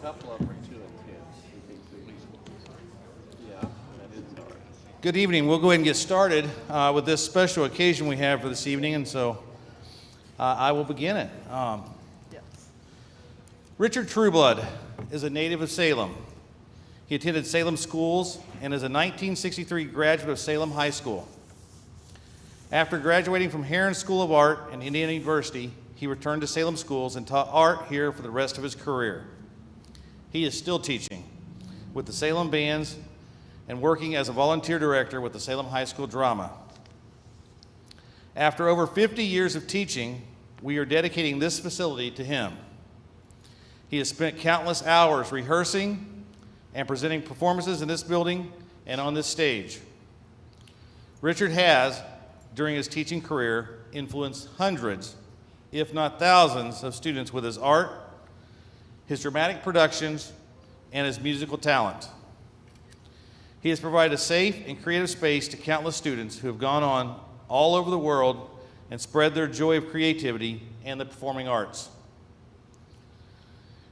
couple of them are too intense. Yeah, that is hard. Good evening. We'll go ahead and get started with this special occasion we have for this evening, and so I will begin it. Richard Trueblood is a native of Salem. He attended Salem schools and is a 1963 graduate of Salem High School. After graduating from Heron School of Art and Indiana University, he returned to Salem schools and taught art here for the rest of his career. He is still teaching with the Salem bands and working as a volunteer director with the Salem High School Drama. After over 50 years of teaching, we are dedicating this facility to him. He has spent countless hours rehearsing and presenting performances in this building and on this stage. Richard has, during his teaching career, influenced hundreds, if not thousands, of students with his art, his dramatic productions, and his musical talent. He has provided a safe and creative space to countless students who have gone on all over the world and spread their joy of creativity and the performing arts.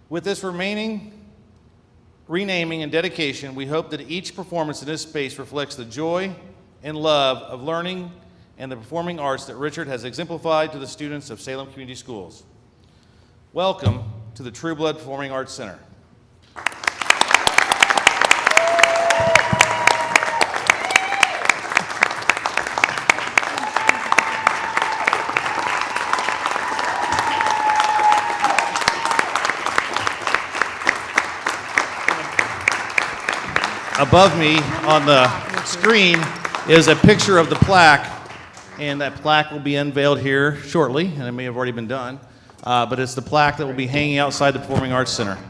With this renaming and dedication, we hope that each performance in this space reflects the joy and love of learning and the performing arts that Richard has exemplified to the students of Salem Community Schools. Welcome to the Trueblood Performing Arts Center. Above me on the screen is a picture of the plaque, and that plaque will be unveiled here shortly, and it may have already been done, but it's the plaque that will be hanging outside the Performing Arts Center. Do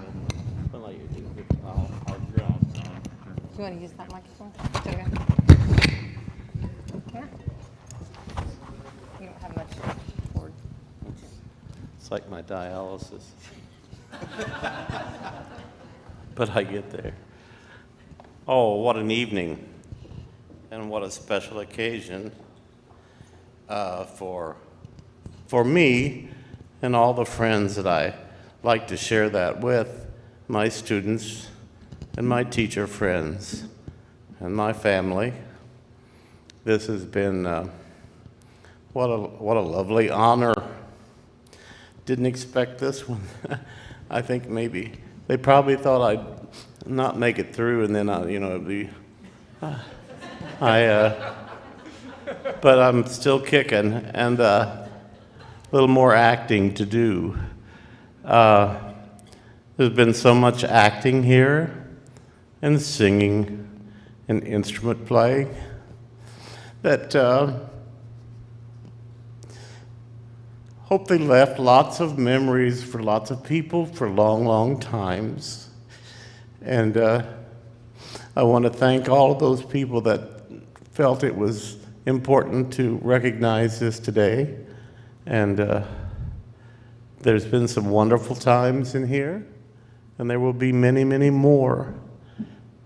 you want to use that microphone? Okay. Yeah. You don't have much cord. It's like my dialysis. But I get there. Oh, what an evening, and what a special occasion for me and all the friends that I like to share that with, my students and my teacher friends and my family. This has been what a lovely honor. Didn't expect this one. I think maybe they probably thought I'd not make it through, and then it'd be. But I'm still kicking, and a little more acting to do. There's been so much acting here, and singing, and instrument playing, that hopefully left lots of memories for lots of people for long, long times. And I want to thank all of those people that felt it was important to recognize this today. And there's been some wonderful times in here, and there will be many, many more.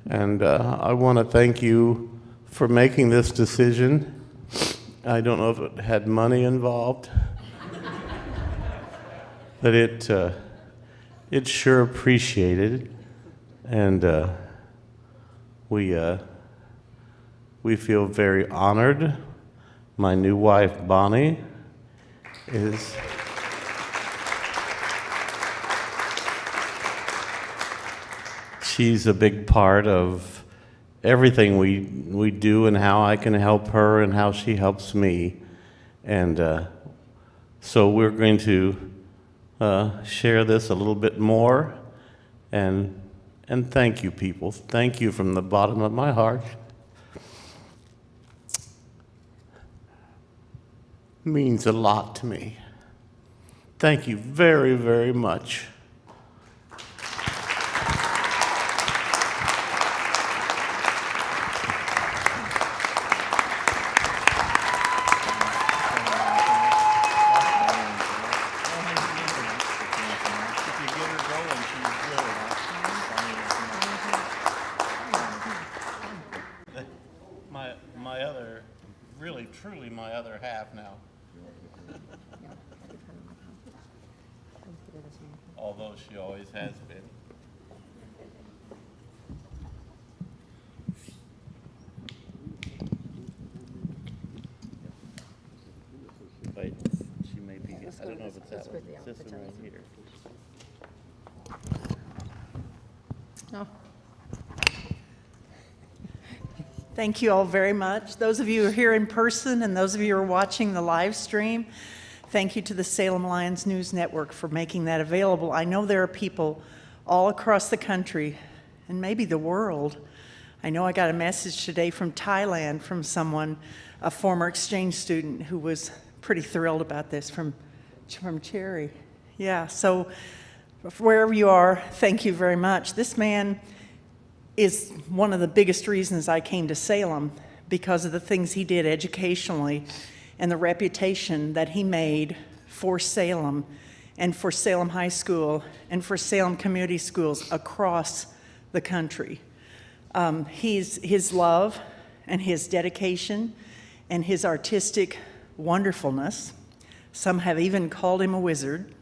And I want to thank you for making this decision. I don't know if it had money involved, but it's sure appreciated. And we feel very honored. My new wife, Bonnie, she's a big part of everything we do, and how I can help her and how she helps me. And so we're going to share this a little bit more. And thank you, people. Thank you from the bottom of my heart. Means a lot to me. Thank you very, very much. Truly my other half now. Although she always has been. I don't know if it's that one. It's this one right here. Oh. Thank you all very much. Those of you who are here in person and those of you who are watching the live stream, thank you to the Salem Lions News Network for making that available. I know there are people all across the country and maybe the world. I know I got a message today from Thailand from someone, a former exchange student who was pretty thrilled about this from Cherry. Yeah, so wherever you are, thank you very much. This man is one of the biggest reasons I came to Salem, because of the things he did educationally and the reputation that he made for Salem and for Salem High School and for Salem Community Schools across the country. His love and his dedication and his artistic wonderfulness. Some have even called him a wizard.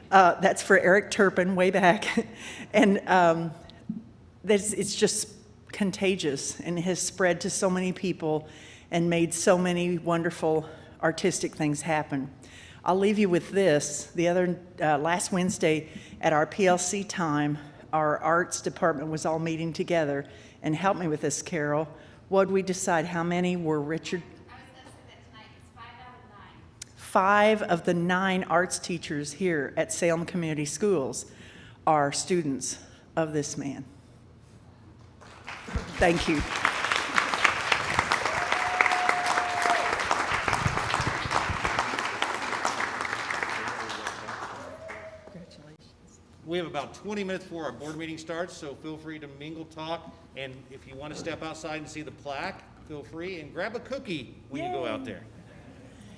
That's for Eric Turpin way back. And it's just contagious and has spread to so many people and made so many wonderful artistic things happen. I'll leave you with this. Last Wednesday at our PLC time, our arts department was all meeting together, and help me with this, Carol. What'd we decide? How many were Richard? I was going to say that tonight. It's 5 out of 9. 5 of the 9 arts teachers here at Salem Community Schools are students of this man. Thank you. We have about 20 minutes before our board meeting starts, so feel free to mingle, talk, and if you want to step outside and see the plaque, feel free, and grab a cookie when you go out there.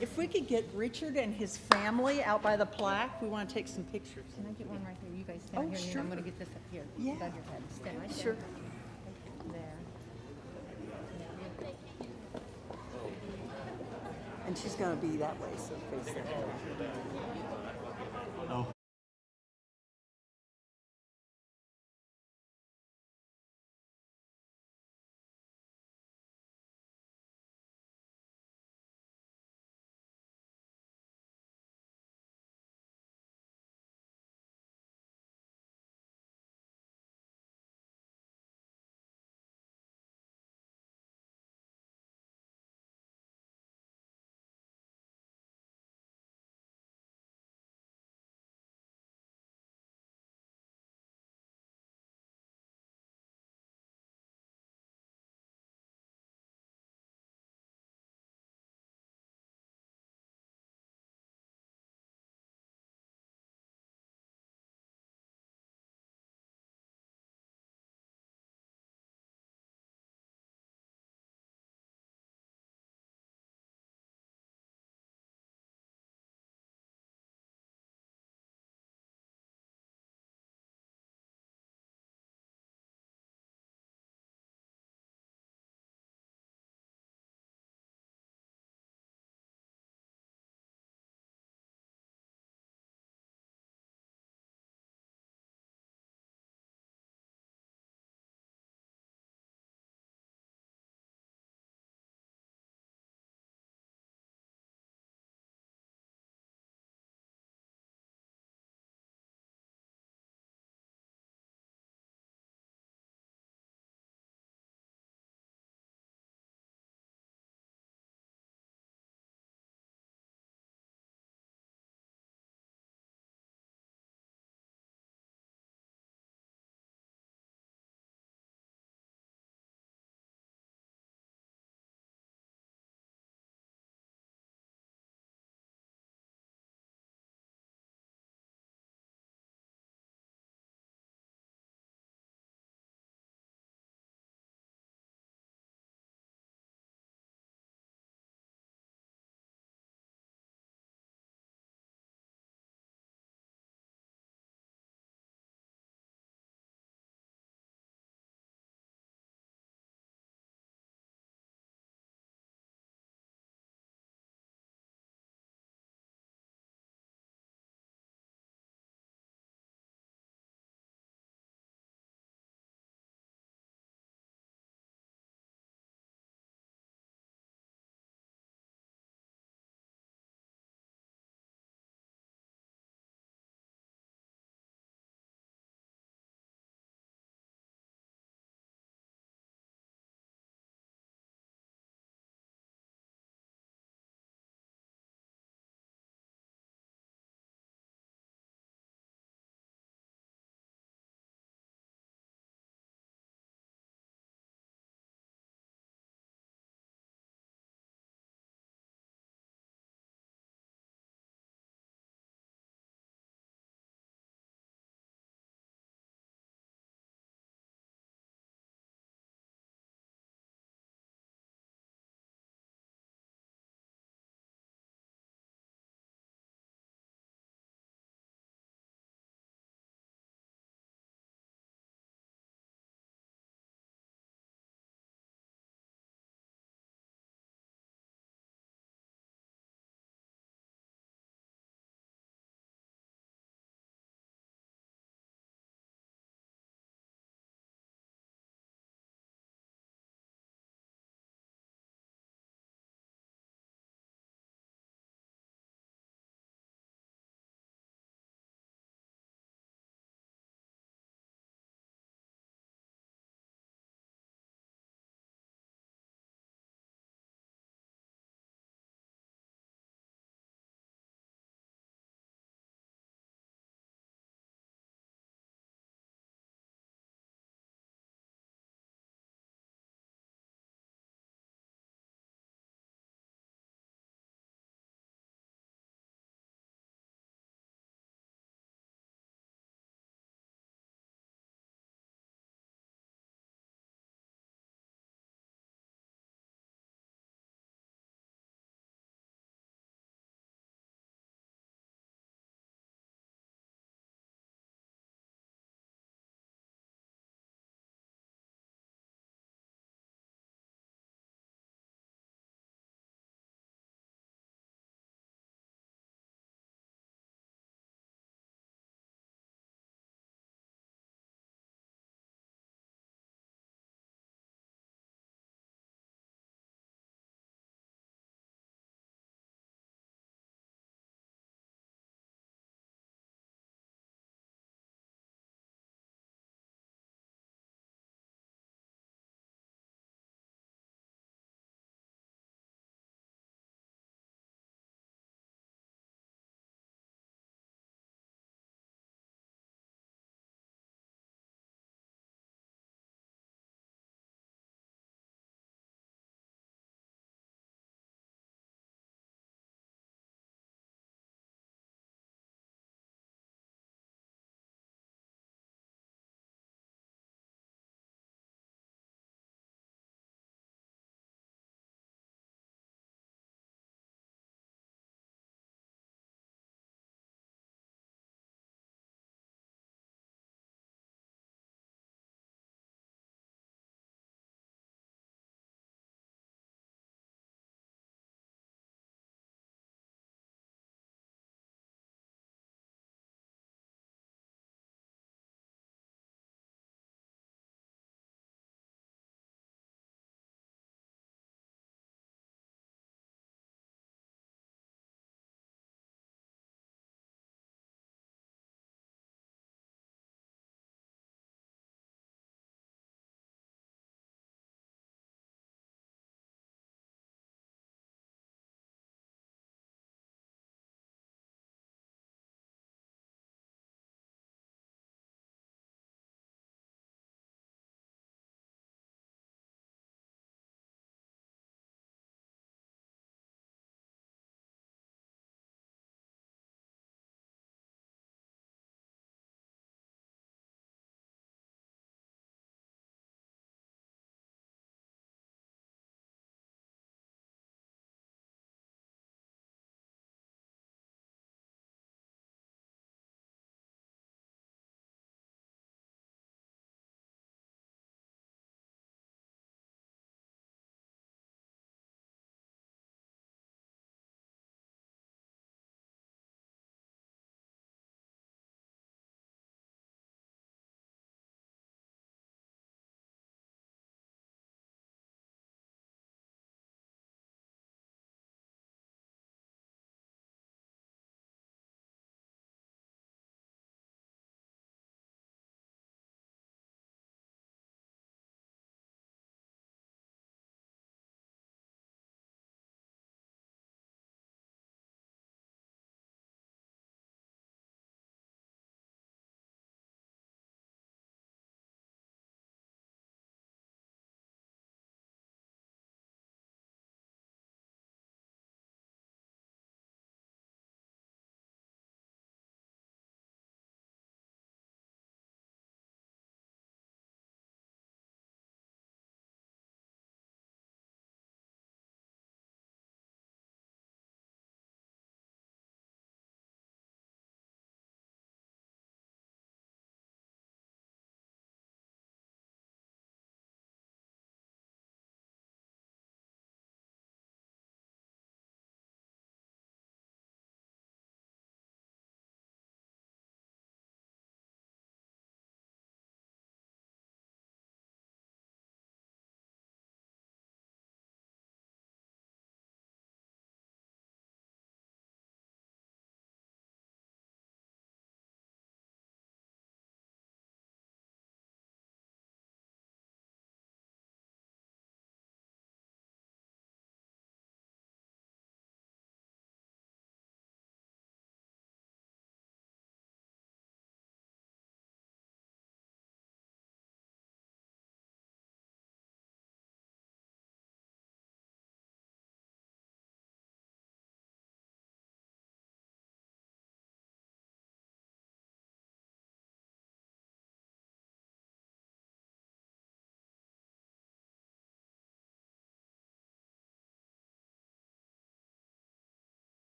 If we could get Richard and his family out by the plaque, we want to take some pictures. Can I get one right here? You guys stand Oh, here, and sure. then I'm gonna get this up here. Yeah. Above your head. Stand right there. Sure. There. And she's going to be that way, so face that way. Oh.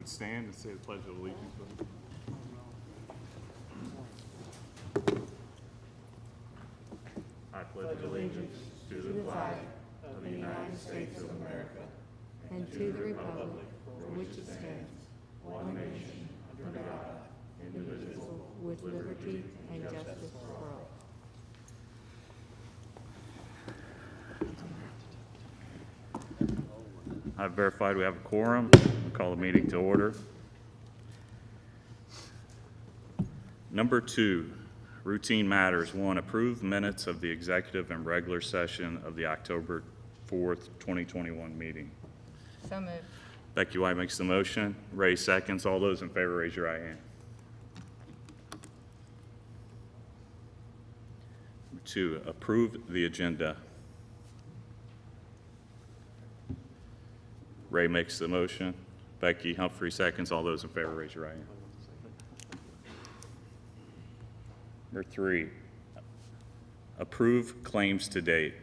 Stand and say the Pledge of Allegiance. I pledge allegiance to the flag of the United States of America and to the republic for which it stands, one nation, under God, indivisible, with liberty and justice for all. I've verified we have a quorum. I'll call the meeting to order. Number 2, routine matters. 1, approve minutes of the executive and regular session of the October 4th, 2021 meeting. So moved. Becky White makes the motion. Ray seconds. All those in favor, raise your right hand. Number 2, approve the agenda. Ray makes the motion. Becky Humphrey seconds. All those in favor, raise your right hand. Number 3, approve claims to date.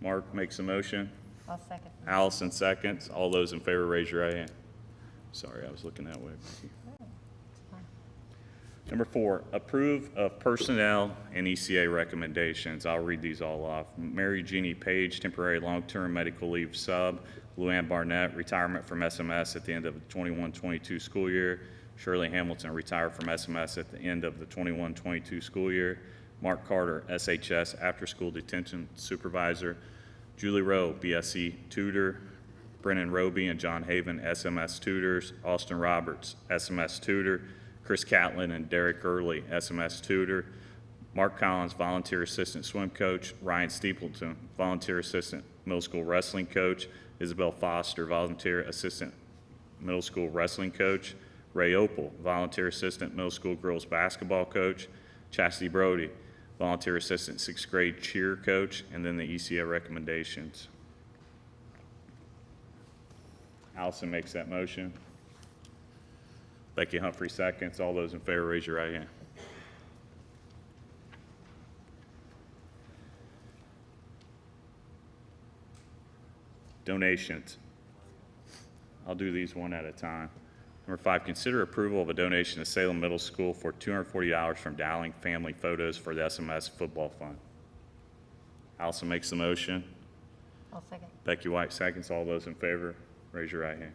Mark makes a motion. I'll second. Allison seconds. All those in favor, raise your right hand. Sorry, I was looking that way. Becky. Number 4, approve of personnel and ECA recommendations. I'll read these all off. Mary Jeannie Page, temporary long-term medical leave sub. Luann Barnett, retirement from SMS at the end of the 21-22 school year. Shirley Hamilton, retired from SMS at the end of the 21-22 school year. Mark Carter, SHS, after-school detention supervisor. Julie Rowe, BSc tutor. Brennan Roby and John Haven, SMS tutors. Austin Roberts, SMS tutor. Chris Catlin and Derek Early, SMS tutor. Mark Collins, volunteer assistant swim coach. Ryan Steepleton, volunteer assistant middle school wrestling coach. Isabel Foster, volunteer assistant middle school wrestling coach. Ray Opal, volunteer assistant middle school girls basketball coach. Chastity Brody, volunteer assistant 6th grade cheer coach. And then the ECA recommendations. Allison makes that motion. Becky Humphrey seconds. All those in favor, raise your right hand. Donations. I'll do these one at a time. Number 5, consider approval of a donation to Salem Middle School for $240 from Dowling Family Photos for the SMS Football Fund. Allison makes the motion. I'll second. Becky White seconds. All those in favor, raise your right hand.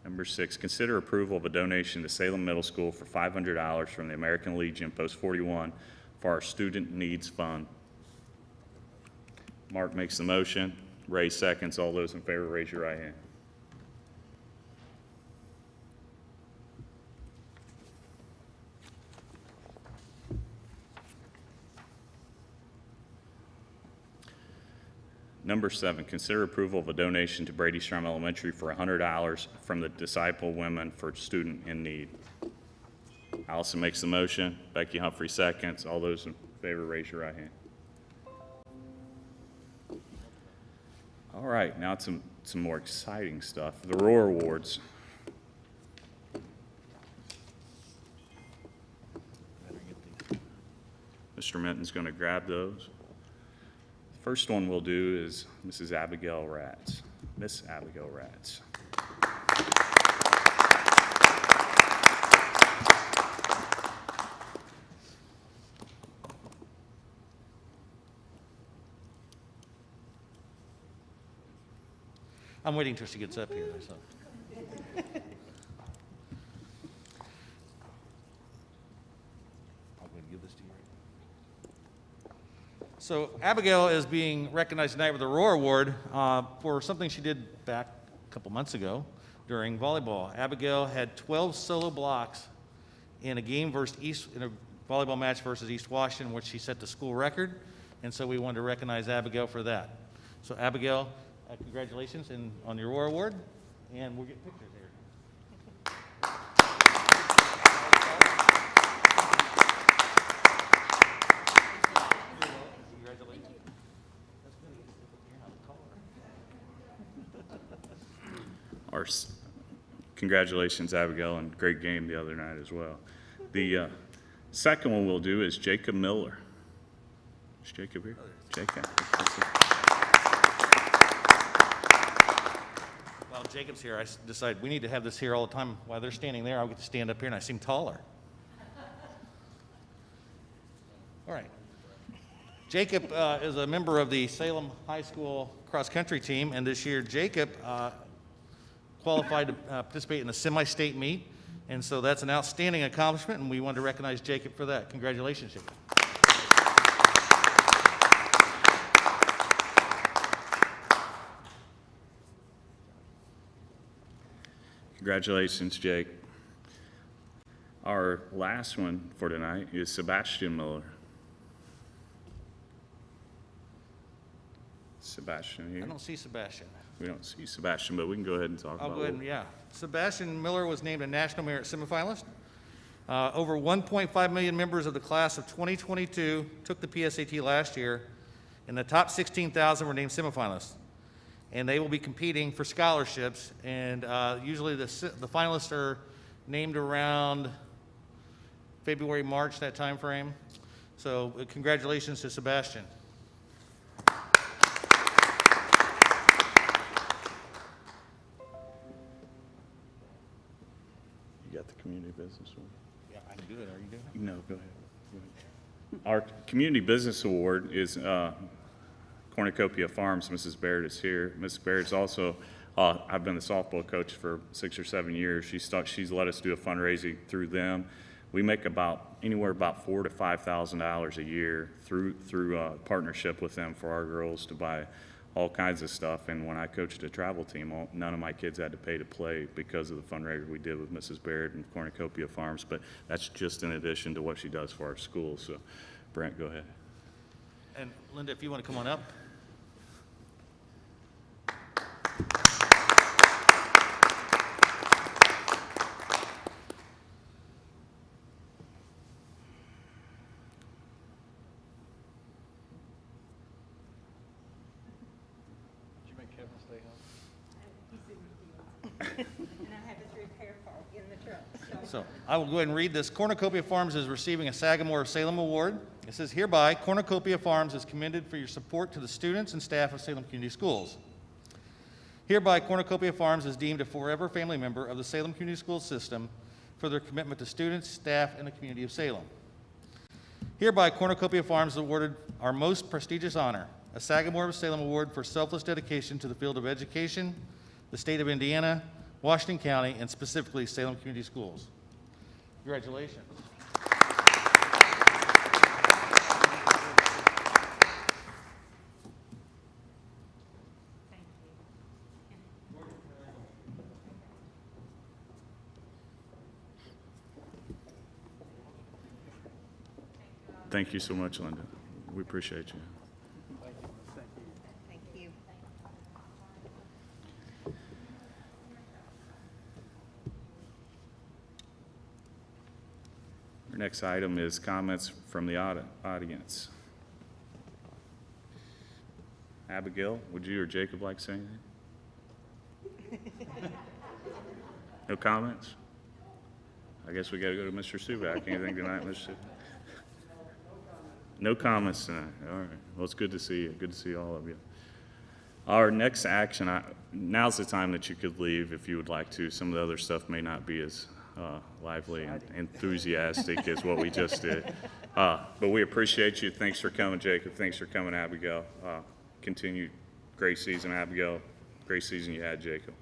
Number 6, consider approval of a donation to Salem Middle School for $500 from the American Legion Post 41 for our Student Needs Fund. Mark makes the motion. Ray seconds. All those in favor, raise your right hand. Number 7, consider approval of a donation to Brady Strom Elementary for $100 from the Disciple Women for Student in Need. Allison makes the motion. Becky Humphrey seconds. All those in favor, raise your right hand. All right, now some more exciting stuff. The Roar Awards. Mr. Minton's going to grab those. First one we'll do is Mrs. Abigail Ratz. Miss Abigail Ratz. I'm waiting till she gets up here. So. I'm going to give this to you. So Abigail is being recognized tonight with the Roar Award for something she did back a couple months ago during volleyball. Abigail had 12 solo blocks in a game versus in a volleyball match versus East Washington, which she set the school record, and so we wanted to recognize Abigail for that. So Abigail, congratulations on your Roar Award, and we'll get pictures here. Congratulations, Abigail, and great game the other night as well. The second one we'll do is Jacob Miller. Is Jacob here? Jacob. Jacob's here, I decided we need to have this here all the time. While they're standing there, I'll get to stand up here and I seem taller. All right. Jacob is a member of the Salem High School cross-country team, and this year Jacob qualified to participate in the semi-state meet, and so that's an outstanding accomplishment, and we want to recognize Jacob for that. Congratulations, Jacob. Congratulations, Jake. Our last one for tonight is Sebastian Miller. Sebastian here? I don't see Sebastian. We don't see Sebastian, but we can go ahead and talk about it. I'll go ahead and, yeah. Sebastian Miller was named a National Merit Semifinalist. Over 1.5 million members of the class of 2022 took the PSAT last year, and the top 16,000 were named semifinalists. And they will be competing for scholarships, and usually the finalists are named around February, March, that time frame. So congratulations to Sebastian. You got the community business one? Yeah, I can do it. Are you doing it? No, go ahead. Our Community Business Award is Cornucopia Farms. Mrs. Baird is here. Mrs. Baird's also, I've been the softball coach for 6 or 7 years. She's let us do a fundraising through them. We make anywhere about $4,000 to $5,000 a year through partnership with them for our girls to buy all kinds of stuff. And when I coached a travel team, none of my kids had to pay to play because of the fundraiser we did with Mrs. Baird and Cornucopia Farms. But that's just in addition to what she does for our school. So, Brent, go ahead. And Linda, if you want to come on up. Did you make Kevin stay home? And I have his repair car in the truck. So I will go ahead and read this. Cornucopia Farms is receiving a Sagamore of Salem Award. It says, hereby, Cornucopia Farms is commended for your support to the students and staff of Salem Community Schools. Hereby, Cornucopia Farms is deemed a forever family member of the Salem Community School system for their commitment to students, staff, and the community of Salem. Hereby, Cornucopia Farms is awarded our most prestigious honor, a Sagamore of Salem Award for selfless dedication to the field of education, the state of Indiana, Washington County, and specifically Salem Community Schools. Congratulations. Thank you so much, Linda. We appreciate you. Thank you. Our next item is comments from the audience. Abigail, would you or Jacob like to say anything? No comments? I guess we got to go to Mr. Subak. Anything tonight, Mr. Subak? No comments tonight. All right. Well, it's good to see you. Good to see all of you. Our next action, now's the time that you could leave if you would like to. Some of the other stuff may not be as lively and enthusiastic as what we just did. But we appreciate you. Thanks for coming, Jacob. Thanks for coming, Abigail. Continued great season, Abigail. Great season you had, Jacob.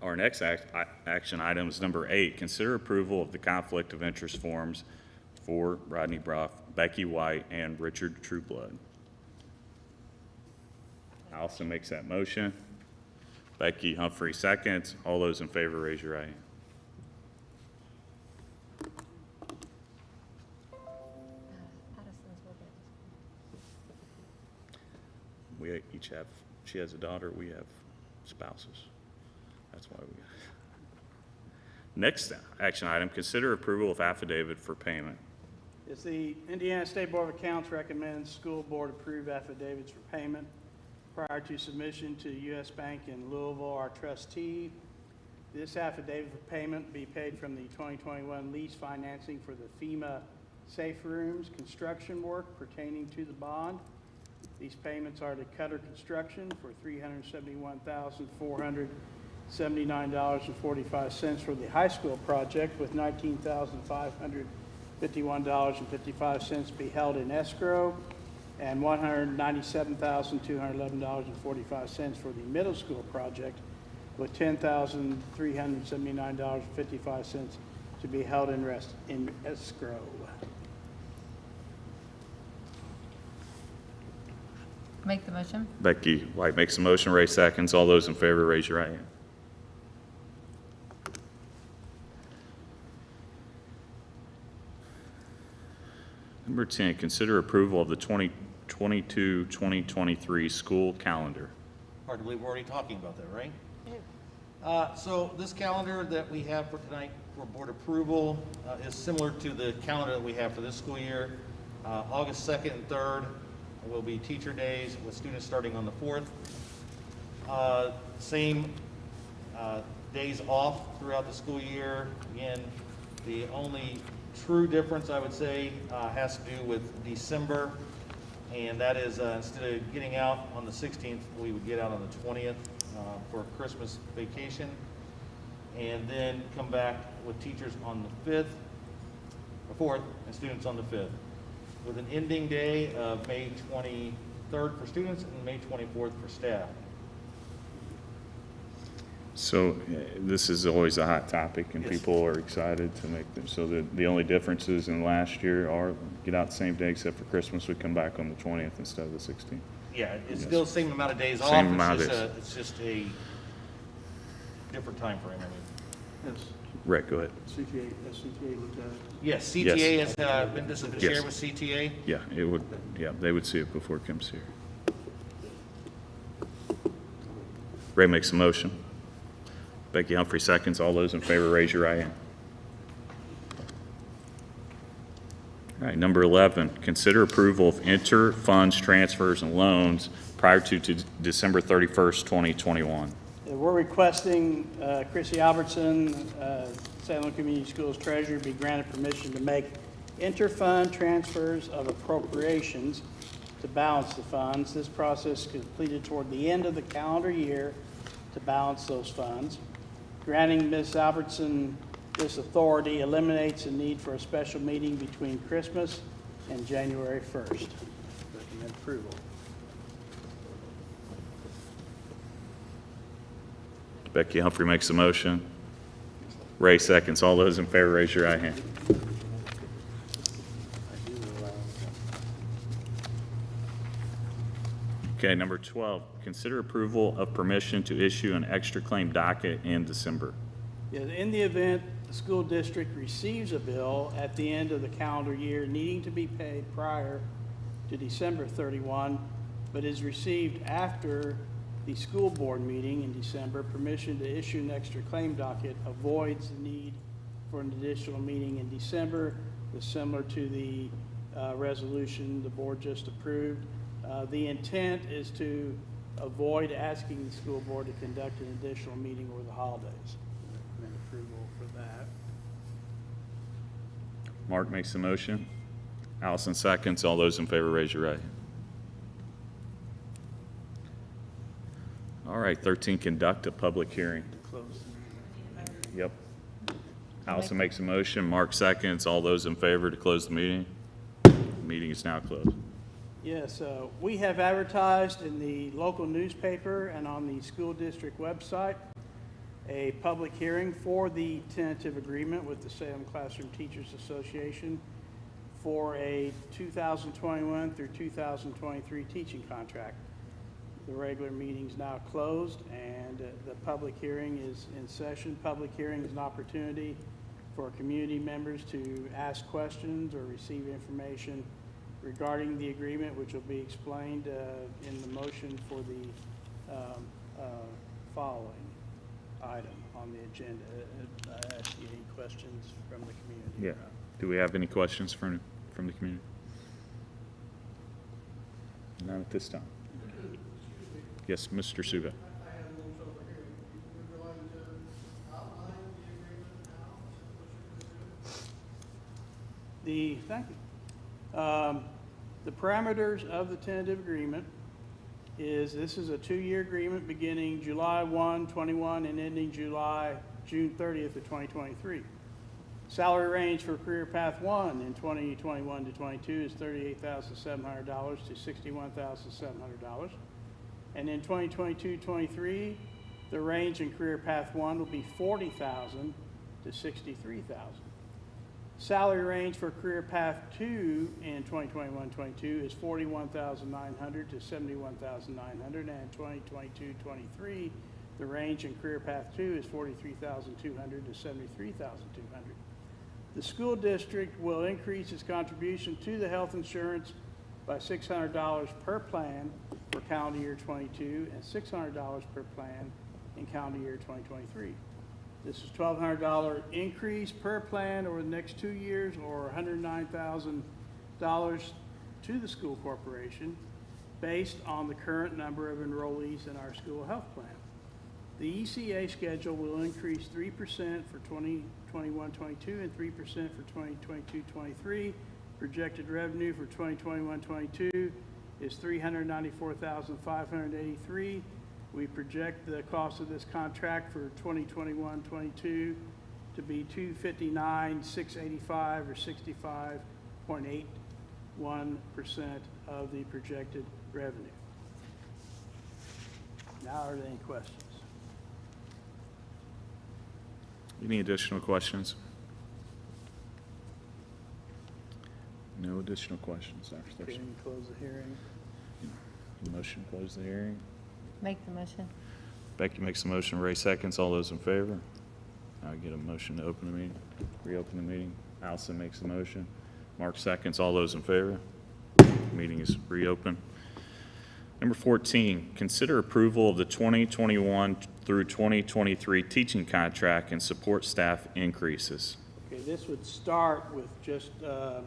Our next action item is number 8. Consider approval of the conflict of interest forms for Rodney Brough, Becky White, and Richard Trueblood. Allison makes that motion. Becky Humphrey seconds. All those in favor, raise your right hand. We each have, she has a daughter, we have spouses. That's why we. Next action item, consider approval of affidavit for payment. It's the Indiana State Board of Accounts recommends school board approve affidavits for payment prior to submission to U.S. Bank in Louisville, our trustee. This affidavit for payment be paid from the 2021 lease financing for the FEMA safe rooms construction work pertaining to the bond. These payments are to Cutter Construction for $371,479.45 for the high school project, with $19,551.55 be held in escrow, and $197,211.45 for the middle school project, with $10,379.55 to be held in escrow. Make the motion. Becky White makes a motion, Ray seconds. All those in favor, raise your right hand. Number 10, consider approval of the 2022-2023 school calendar. Hard to believe we're already talking about that, right? So this calendar that we have for tonight for board approval is similar to the calendar that we have for this school year. August 2nd and 3rd will be teacher days with students starting on the 4th. Same days off throughout the school year. Again, the only true difference I would say has to do with December, and that is instead of getting out on the 16th, we would get out on the 20th for Christmas vacation, and then come back with teachers on the 5th, or 4th, and students on the 5th, with an ending day of May 23rd for students and May 24th for staff. So this is always a hot topic, and people are excited to make them. So the only differences in last year are get out the same day, except for Christmas. We come back on the 20th instead of the 16th. Yeah, it's still the same amount of days off. Same amount of days. It's just a different time frame. I mean. Yes, Rick, go ahead. CTA looked at it. Yes, CTA has been, this has been Yes. shared with CTA. Yeah, it would. Yeah, they would see it before it comes here. Ray makes a motion. Becky Humphrey seconds. All those in favor, raise your right hand. All right, number 11, consider approval of inter-funds transfers and loans prior to December 31st, 2021. We're requesting Chrissy Albertson, Salem Community Schools Treasurer, be granted permission to make inter-fund transfers of appropriations to balance the funds. This process is completed toward the end of the calendar year to balance those funds. Granting Ms. Albertson this authority eliminates the need for a special meeting between Christmas and January 1st. Recommend approval. Becky Humphrey makes a motion. Ray seconds. All those in favor, raise your right hand. Okay, number 12, consider approval of permission to issue an extra claim docket in December. Yeah, in the event the school district receives a bill at the end of the calendar year needing to be paid prior to December 31, but is received after the school board meeting in December, permission to issue an extra claim docket avoids the need for an additional meeting in December. It's similar to the resolution the board just approved. The intent is to avoid asking the school board to conduct an additional meeting over the holidays. Recommend approval for that. Mark makes the motion. Allison seconds. All those in favor, raise your right hand. All right, 13, conduct a public hearing. Close. Yep. Allison makes a motion. Mark seconds. All those in favor to close the meeting. The meeting is now closed. Yes, we have advertised in the local newspaper and on the school district website a public hearing for the tentative agreement with the Salem Classroom Teachers Association for a 2021 through 2023 teaching contract. The regular meeting is now closed, and the public hearing is in session. Public hearing is an opportunity for community members to ask questions or receive information regarding the agreement, which will be explained in the motion for the following item on the agenda. I ask you any questions from the community. Yeah. Do we have any questions from the community? None at this time. Yes, Mr. Suva. Thank you. The parameters of the tentative agreement is, this is a 2-year agreement beginning July 1, 21 and ending June 30th of 2023. Salary range for Career Path 1 in 2021 to 22 is $38,700 to $61,700. And in 2022-23, the range in Career Path 1 will be $40,000 to $63,000. Salary range for Career Path 2 in 2021-22 is $41,900 to $71,900, and in 2022-23, the range in Career Path 2 is $43,200 to $73,200. The school district will increase its contribution to the health insurance by $600 per plan for calendar year 22 and $600 per plan in calendar year 2023. This is $1,200 increase per plan over the next 2 years, or $109,000 to the school corporation based on the current number of enrollees in our school health plan. The ECA schedule will increase 3% for 2021-22 and 3% for 2022-23. Projected revenue for 2021-22 is $394,583. We project the cost of this contract for 2021-22 to be $259,685, or 65.81% of the projected revenue. Now, are there any questions? Any additional questions? No additional questions, Dr. Okay, Thurston. we close the hearing. Motion to close the hearing. Make the motion. Becky makes a motion, Ray seconds. All those in favor? I get a motion to open the meeting, reopen the meeting. Allison makes a motion. Mark seconds. All those in favor? Meeting is reopened. Number 14, consider approval of the 2021 through 2023 teaching contract and support staff increases. Okay, this would start with just a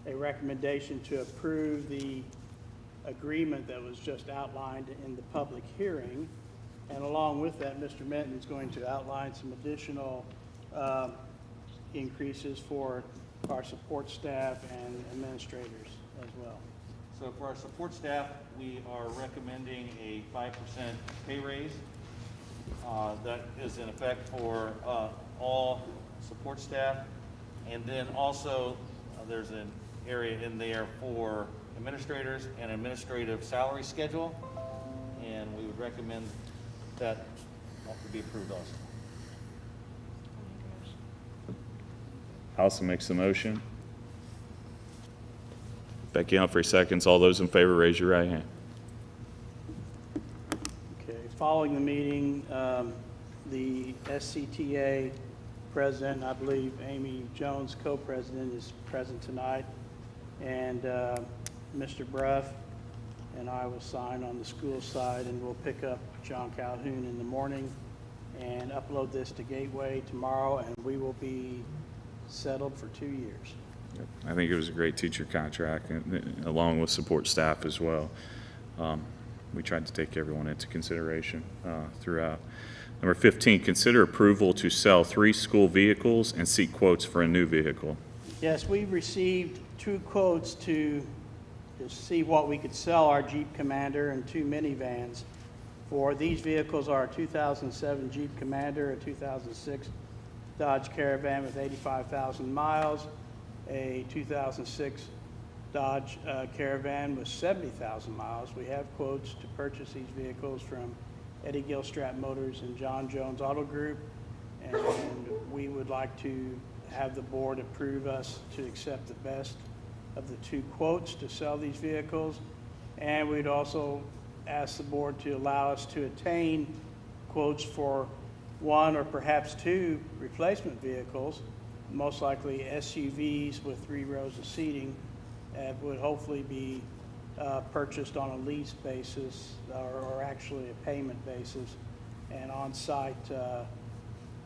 recommendation to approve the agreement that was just outlined in the public hearing. And along with that, Mr. Minton is going to outline some additional increases for our support staff and administrators as well. So for our support staff, we are recommending a 5% pay raise. That is in effect for all support staff. And then also there's an area in there for administrators and administrative salary schedule. And we would recommend that to be approved also. Allison makes the motion. Becky Humphrey seconds. All those in favor, raise your right hand. Okay, following the meeting, the SCTA president, I believe Amy Jones, co-president, is present tonight. And Mr. Bruff and I will sign on the school side, and we'll pick up John Calhoun in the morning and upload this to Gateway tomorrow, and we will be settled for 2 years. I think it was a great teacher contract, along with support staff as well. We tried to take everyone into consideration throughout. Number 15, consider approval to sell 3 school vehicles and seek quotes for a new vehicle. Yes, we received 2 quotes to see what we could sell our Jeep Commander and 2 minivans for. These vehicles are a 2007 Jeep Commander, a 2006 Dodge Caravan with 85,000 miles, a 2006 Dodge Caravan with 70,000 miles. We have quotes to purchase these vehicles from Eddie Gilstrap Motors and John Jones Auto Group, and we would like to have the board approve us to accept the best of the 2 quotes to sell these vehicles. And we'd also ask the board to allow us to attain quotes for 1 or perhaps 2 replacement vehicles, most likely SUVs with 3 rows of seating, that would hopefully be purchased on a lease basis or actually a payment basis and on site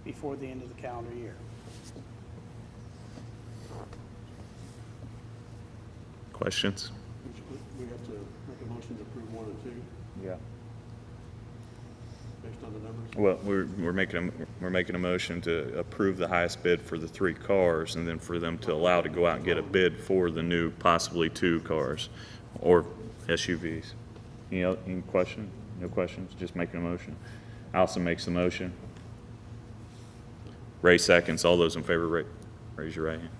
before the end of the calendar year. Questions? We have to make a motion to approve 1 and 2. Yeah. Make Well, we're making a motion to approve the highest bid for the 3 cars, and then for them to allow to go out and get a bid for the new possibly 2 cars or SUVs. Any question? No questions? Just making a motion. Allison makes the motion. Ray seconds. All those in favor, raise your right hand.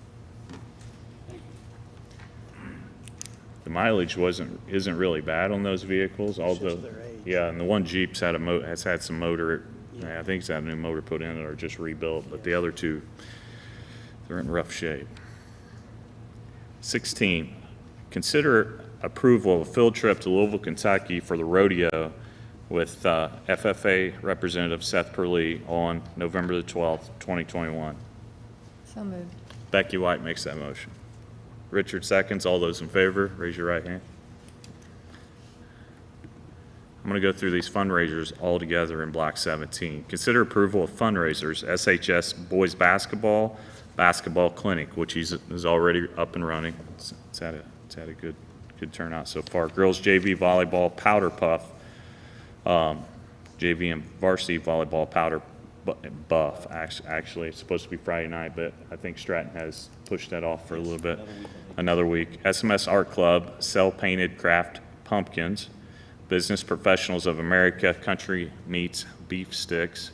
The mileage isn't really bad on those vehicles, although their age. yeah, and the one Jeep's has had some motor. I think it's had a new motor put in it or just rebuilt, but the other 2, they're in rough shape. 16, consider approval of a field trip to Louisville, Kentucky for the rodeo with FFA Representative Seth Perlee on November the 12th, 2021. So moved. Becky White makes that motion. Richard seconds. All those in favor, raise your right hand. I'm going to go through these fundraisers all together in Block 17. Consider approval of fundraisers, SHS Boys Basketball Clinic, which is already up and running. It's had a good turnout so far. Girls JV Volleyball Powder Puff, JV and Varsity Volleyball Powder Buff. Actually, it's supposed to be Friday night, but I think Stratton has pushed that off for a little bit. Another week. SMS Art Club, Cell Painted Craft Pumpkins. Business Professionals of America, Country Meats Beef Sticks.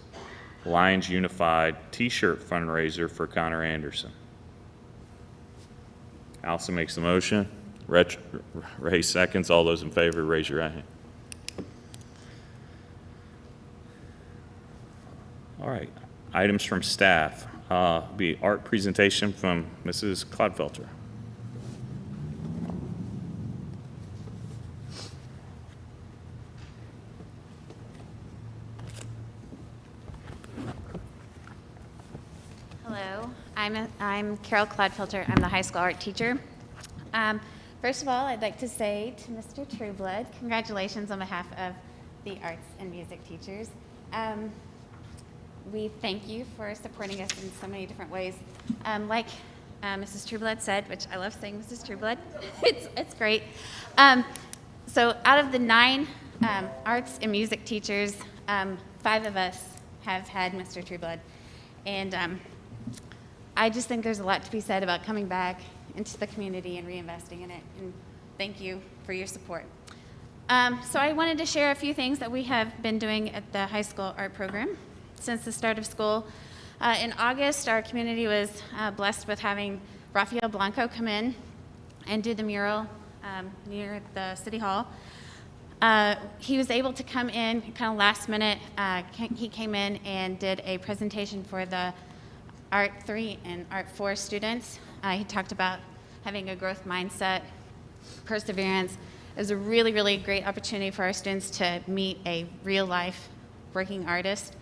Lions Unified T-shirt fundraiser for Connor Anderson. Allison makes the motion. Ray seconds. All those in favor, raise your right hand. All right. Items from staff. Be art presentation from Mrs. Clodfelter. Hello, I'm Carol Clodfelter. I'm the high school art teacher. First of all, I'd like to say to Mr. Trueblood, congratulations on behalf of the arts and music teachers. We thank you for supporting us in so many different ways. Like Mrs. Trueblood said, which I love saying Mrs. Trueblood, it's great. So out of the 9 arts and music teachers, 5 of us have had Mr. Trueblood. And I just think there's a lot to be said about coming back into the community and reinvesting in it. And thank you for your support. So I wanted to share a few things that we have been doing at the high school art program since the start of school. In August, our community was blessed with having Rafael Blanco come in and do the mural near the City Hall. He was able to come in kind of last minute. He came in and did a presentation for the Art 3 and Art 4 students. He talked about having a growth mindset, perseverance. It was a really, really great opportunity for our students to meet a real-life working artist.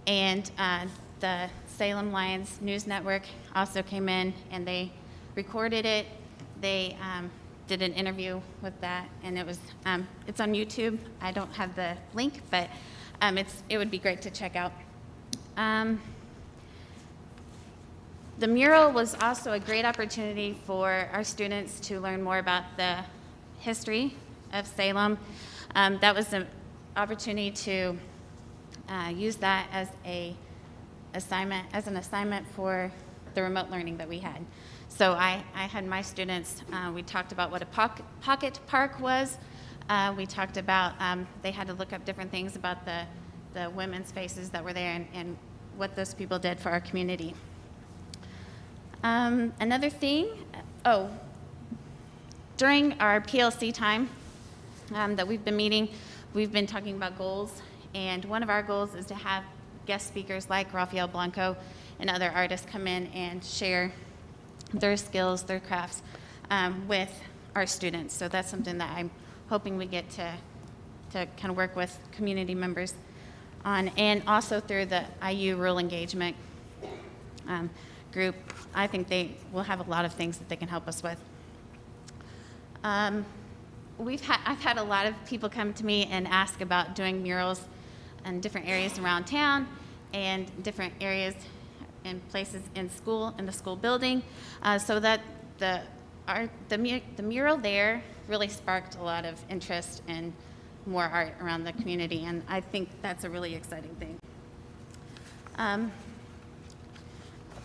And the Salem Lions News Network also came in and they recorded it. They did an interview with that, and it's on YouTube. I don't have the link, but it would be great to check out. The mural was also a great opportunity for our students to learn more about the history of Salem. That was an opportunity to use that as an assignment for the remote learning that we had. So I had my students, we talked about what a pocket park was. We talked about, they had to look up different things about the women's faces that were there and what those people did for our community. Another thing, during our PLC time that we've been meeting, we've been talking about goals. And one of our goals is to have guest speakers like Rafael Blanco and other artists come in and share their skills, their crafts with our students. So that's something that I'm hoping we get to kind of work with community members on. And also through the IU Rural Engagement group, I think they will have a lot of things that they can help us with. I've had a lot of people come to me and ask about doing murals in different areas around town and different areas and places in the school building, so that the mural there really sparked a lot of interest and more art around the community, and I think that's a really exciting thing.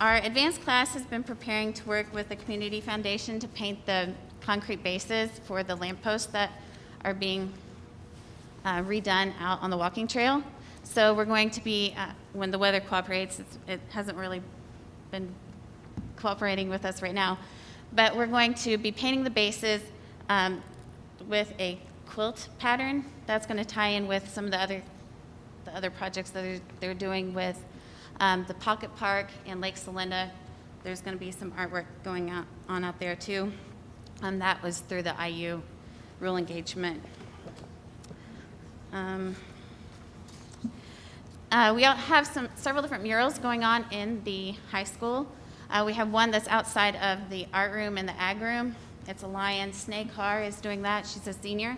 Our advanced class has been preparing to work with the Community Foundation to paint the concrete bases for the lampposts that are being redone out on the walking trail. So we're going to be, when the weather cooperates, it hasn't really been cooperating with us right now, but we're going to be painting the bases with a quilt pattern that's going to tie in with some of the other projects that they're doing with the Pocket Park and Lake Celinda. There's going to be some artwork going on out there too. That was through the IU rule engagement. We all have several different murals going on in the high school. We have one that's outside of the art room and the ag room. It's a lion. Snake Har is doing that. She's a senior.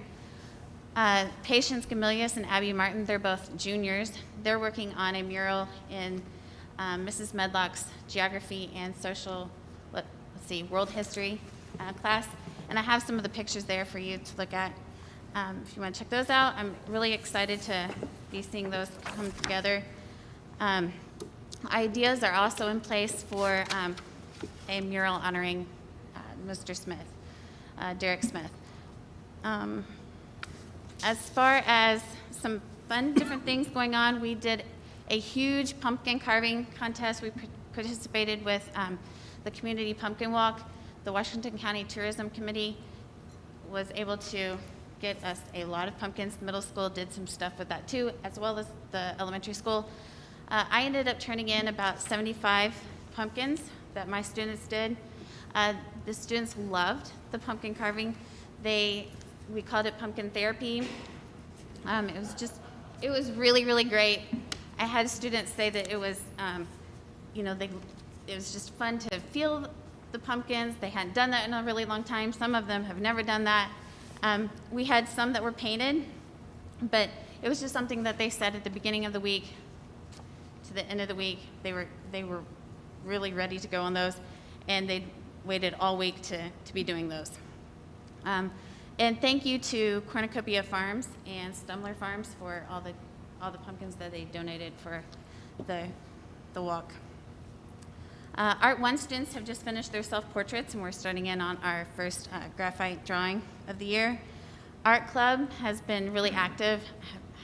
Patience Gamilius and Abby Martin, they're both juniors. They're working on a mural in Mrs. Medlock's geography and world history class. And I have some of the pictures there for you to look at. If you want to check those out, I'm really excited to be seeing those come together. Ideas are also in place for a mural honoring Mr. Smith, Derek Smith. As far as some fun different things going on, we did a huge pumpkin carving contest. We participated with the Community Pumpkin Walk. The Washington County Tourism Committee was able to get us a lot of pumpkins. The middle school did some stuff with that too, as well as the elementary school. I ended up turning in about 75 pumpkins that my students did. The students loved the pumpkin carving. We called it pumpkin therapy. It was really, really great. I had students say that it was, it was just fun to feel the pumpkins. They hadn't done that in a really long time. Some of them have never done that. We had some that were painted, but it was just something that they said at the beginning of the week to the end of the week. They were really ready to go on those, and they waited all week to be doing those. And thank you to Cornucopia Farms and Stumler Farms for all the pumpkins that they donated for the walk. Art 1 students have just finished their self-portraits, and we're starting in on our first graphite drawing of the year. Art Club has been really active.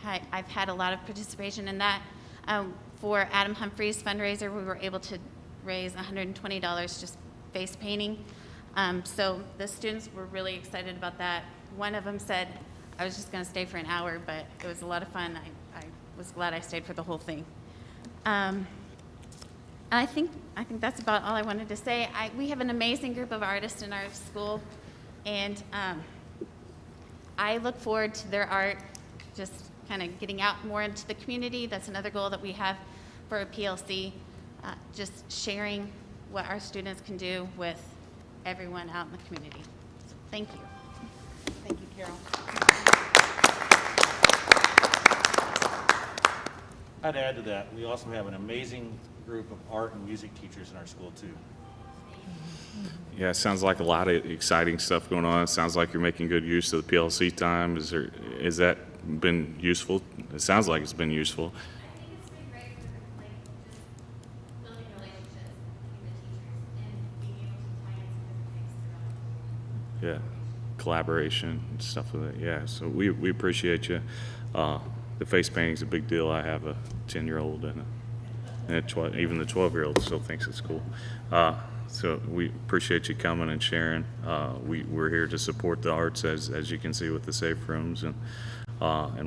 I've had a lot of participation in that. For Adam Humphrey's fundraiser, we were able to raise $120 just face painting. So the students were really excited about that. One of them said, I was just going to stay for an hour, but it was a lot of fun. I was glad I stayed for the whole thing. I think that's about all I wanted to say. We have an amazing group of artists in our school, and I look forward to their art just kind of getting out more into the community. That's another goal that we have for a PLC, just sharing what our students can do with everyone out in the community. So thank you. Thank you, Carol. I'd add to that, we also have an amazing group of art and music teachers in our school too. Yeah, it sounds like a lot of exciting stuff going on. It sounds like you're making good use of the PLC time. Has that been useful? It sounds like it's been useful. I think it's been great for just building relationships between the teachers and being able to tie in some different things throughout. Yeah, collaboration and stuff like that. Yeah, so we appreciate you. The face painting's a big deal. I have a 10-year-old and even the 12-year-old still thinks it's cool. So we appreciate you coming and sharing. We're here to support the arts, as you can see with the safe rooms and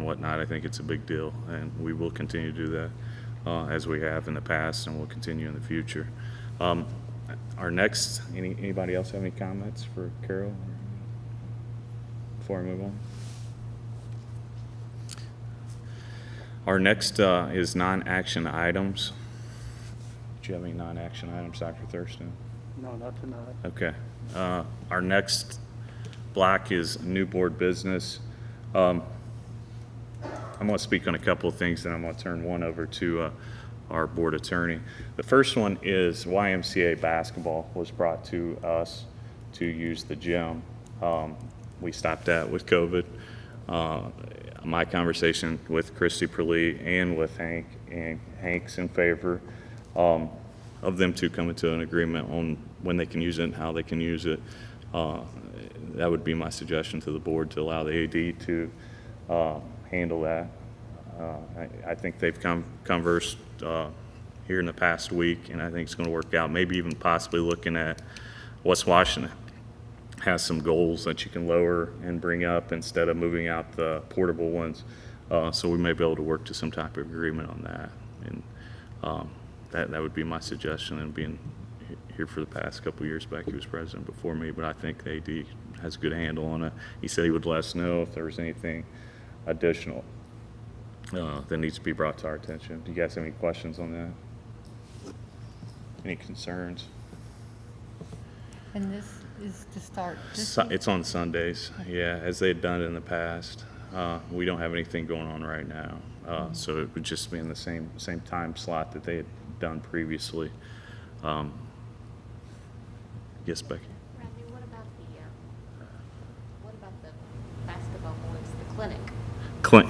whatnot. I think it's a big deal, and we will continue to do that as we have in the past, and we'll continue in the future. Our next, anybody else have any comments for Carol before I move on? Our next is non-action items. Do you have any non-action items, Dr. Thurston? No, not tonight. Okay. Our next block is new board business. I'm going to speak on a couple of things, and I'm going to turn one over to our board attorney. The first one is YMCA basketball was brought to us to use the gym. We stopped that with COVID. my conversation with Christy Perlee and with Hank, and Hank's in favor of them two coming to an agreement on when they can use it and how they can use it. That would be my suggestion to the board, to allow the AD to handle that. I think they've conversed here in the past week, and I think it's going to work out. Maybe even possibly looking at West Washington has some goals that you can lower and bring up instead of moving out the portable ones. So we may be able to work to some type of agreement on that. And that would be my suggestion. And being here for the past couple of years back, he was president before me, but I think the AD has a good handle on it. He said he would let us know if there was anything additional that needs to be brought to our attention. Do you guys have any questions on that? Any concerns? And this is to start this It's on Sundays, yeah, as they've done it in the past. We don't have anything going on right now, so it would just be in the same time slot that they had done previously. Yes, Becky? Randy, what about the basketball boys, the clinic?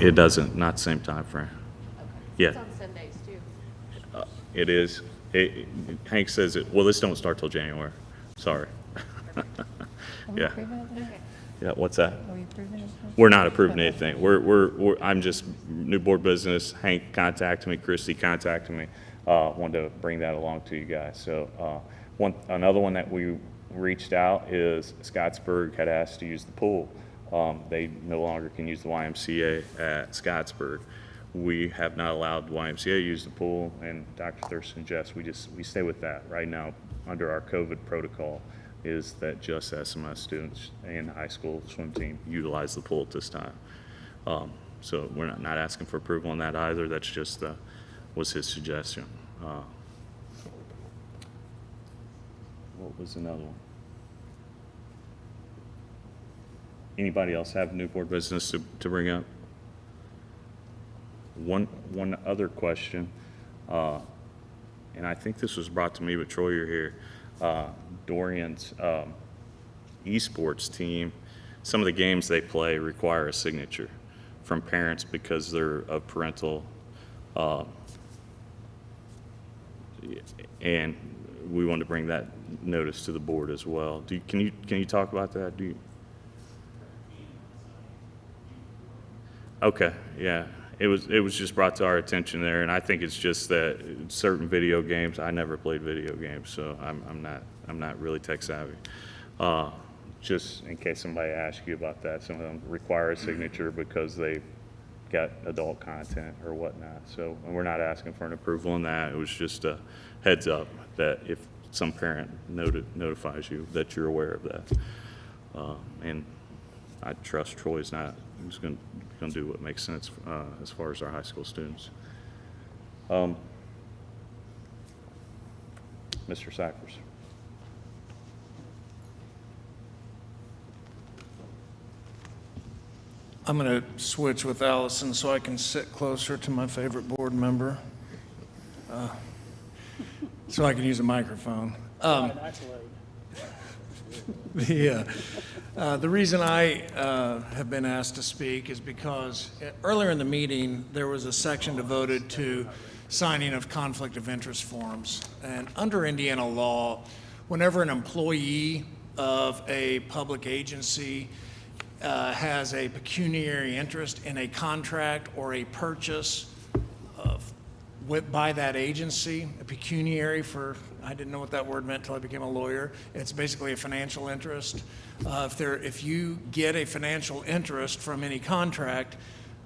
It doesn't, not same time frame. Okay. Yeah. It's on Sundays too. It is. Hank says it. Well, this don't start till January. Sorry. Are we Yeah. approving it then? Yeah. What's that? Are we approving it then? We're not approving anything. I'm just new board business. Hank contacted me, Christy contacted me, wanted to bring that along to you guys. So another one that we reached out is Scottsburg had asked to use the pool. They no longer can use the YMCA at Scottsburg. We have not allowed the YMCA to use the pool, and Dr. Thurston suggests we stay with that right now under our COVID protocol. Is that just SMS students and high school swim team utilize the pool at this time. So we're not asking for approval on that either. That's just was his suggestion. What was another one? Anybody else have new board business to bring up? One other question, and I think this was brought to me, but Troy, you're here. Dorian's esports team, some of the games they play require a signature from parents because they're of parental, and we want to bring that notice to the board as well. Can you talk about that? Okay, yeah. It was just brought to our attention there, and I think it's just that certain video games. I never played video games, so I'm not really tech savvy. Just in case somebody asks you about that, some of them require a signature because they've got adult content or whatnot. So we're not asking for an approval on that. It was just a heads up that if some parent notifies you that you're aware of that, and I trust Troy's not. He's going to do what makes sense as far as our high school students. Mr. Sackers. I'm going to switch with Allison so I can sit closer to my favorite board member, so I can use a microphone. That's late. The reason I have been asked to speak is because earlier in the meeting, there was a section devoted to signing of conflict of interest forms. And under Indiana law, whenever an employee of a public agency has a pecuniary interest in a contract or a purchase by that agency, a pecuniary I didn't know what that word meant until I became a lawyer. It's basically a financial interest. If you get a financial interest from any contract,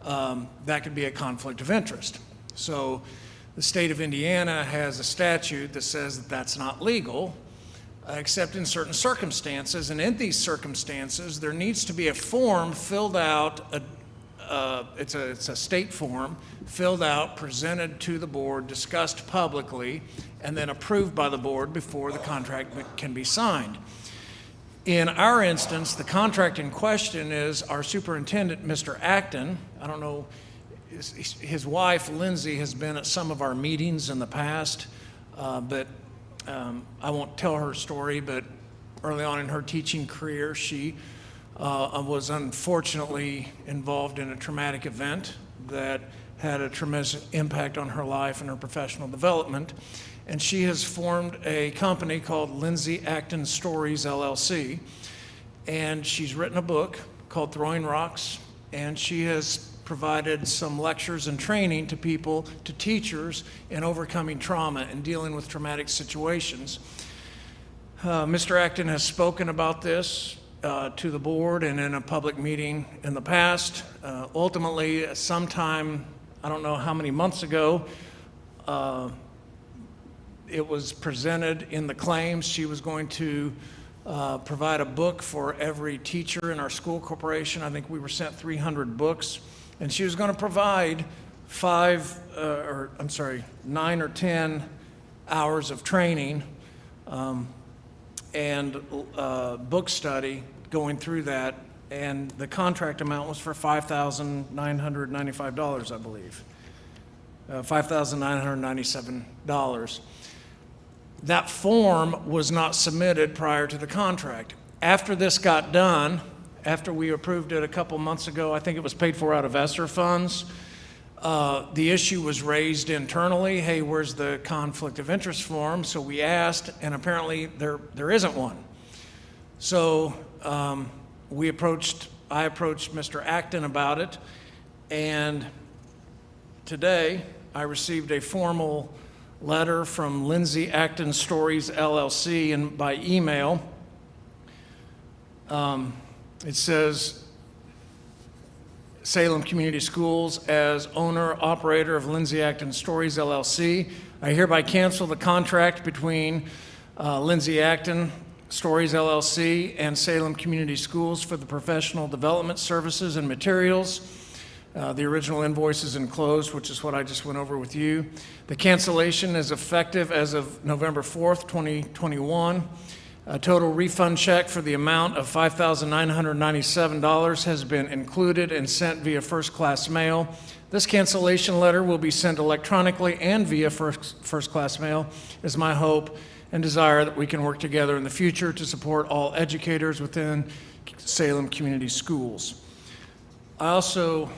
that could be a conflict of interest. So the state of Indiana has a statute that says that that's not legal, except in certain circumstances. And in these circumstances, there needs to be a form filled out, it's a state form, filled out, presented to the board, discussed publicly, and then approved by the board before the contract can be signed. In our instance, the contract in question is our superintendent, Mr. Acton. I don't know, his wife, Lindsay, has been at some of our meetings in the past, but I won't tell her story, but early on in her teaching career, she was unfortunately involved in a traumatic event that had a tremendous impact on her life and her professional development. And she has formed a company called Lindsay Acton Stories, LLC. And she's written a book called Throwing Rocks, and she has provided some lectures and training to people, to teachers, in overcoming trauma and dealing with traumatic situations. Mr. Acton has spoken about this to the board and in a public meeting in the past. Ultimately, sometime, I don't know how many months ago, it was presented in the claims she was going to provide a book for every teacher in our school corporation. I think we were sent 300 books, and she was going to provide 9 or 10 hours of training and book study going through that, and the contract amount was for $5,995, I believe, $5,997. That form was not submitted prior to the contract. After this got done, after we approved it a couple months ago, I think it was paid for out of ESSER funds, the issue was raised internally. Hey, where's the conflict of interest form? So we asked, and apparently there isn't one. So I approached Mr. Acton about it, and today I received a formal letter from Lindsay Acton Stories, LLC, and by email. It says, Salem Community Schools, as owner-operator of Lindsay Acton Stories, LLC, I hereby cancel the contract between Lindsay Acton Stories, LLC, and Salem Community Schools for the professional development services and materials. The original invoice is enclosed, which is what I just went over with you. The cancellation is effective as of November 4th, 2021. A total refund check for the amount of $5,997 has been included and sent via first-class mail. This cancellation letter will be sent electronically and via first-class mail. It is my hope and desire that we can work together in the future to support all educators within Salem Community Schools. I also,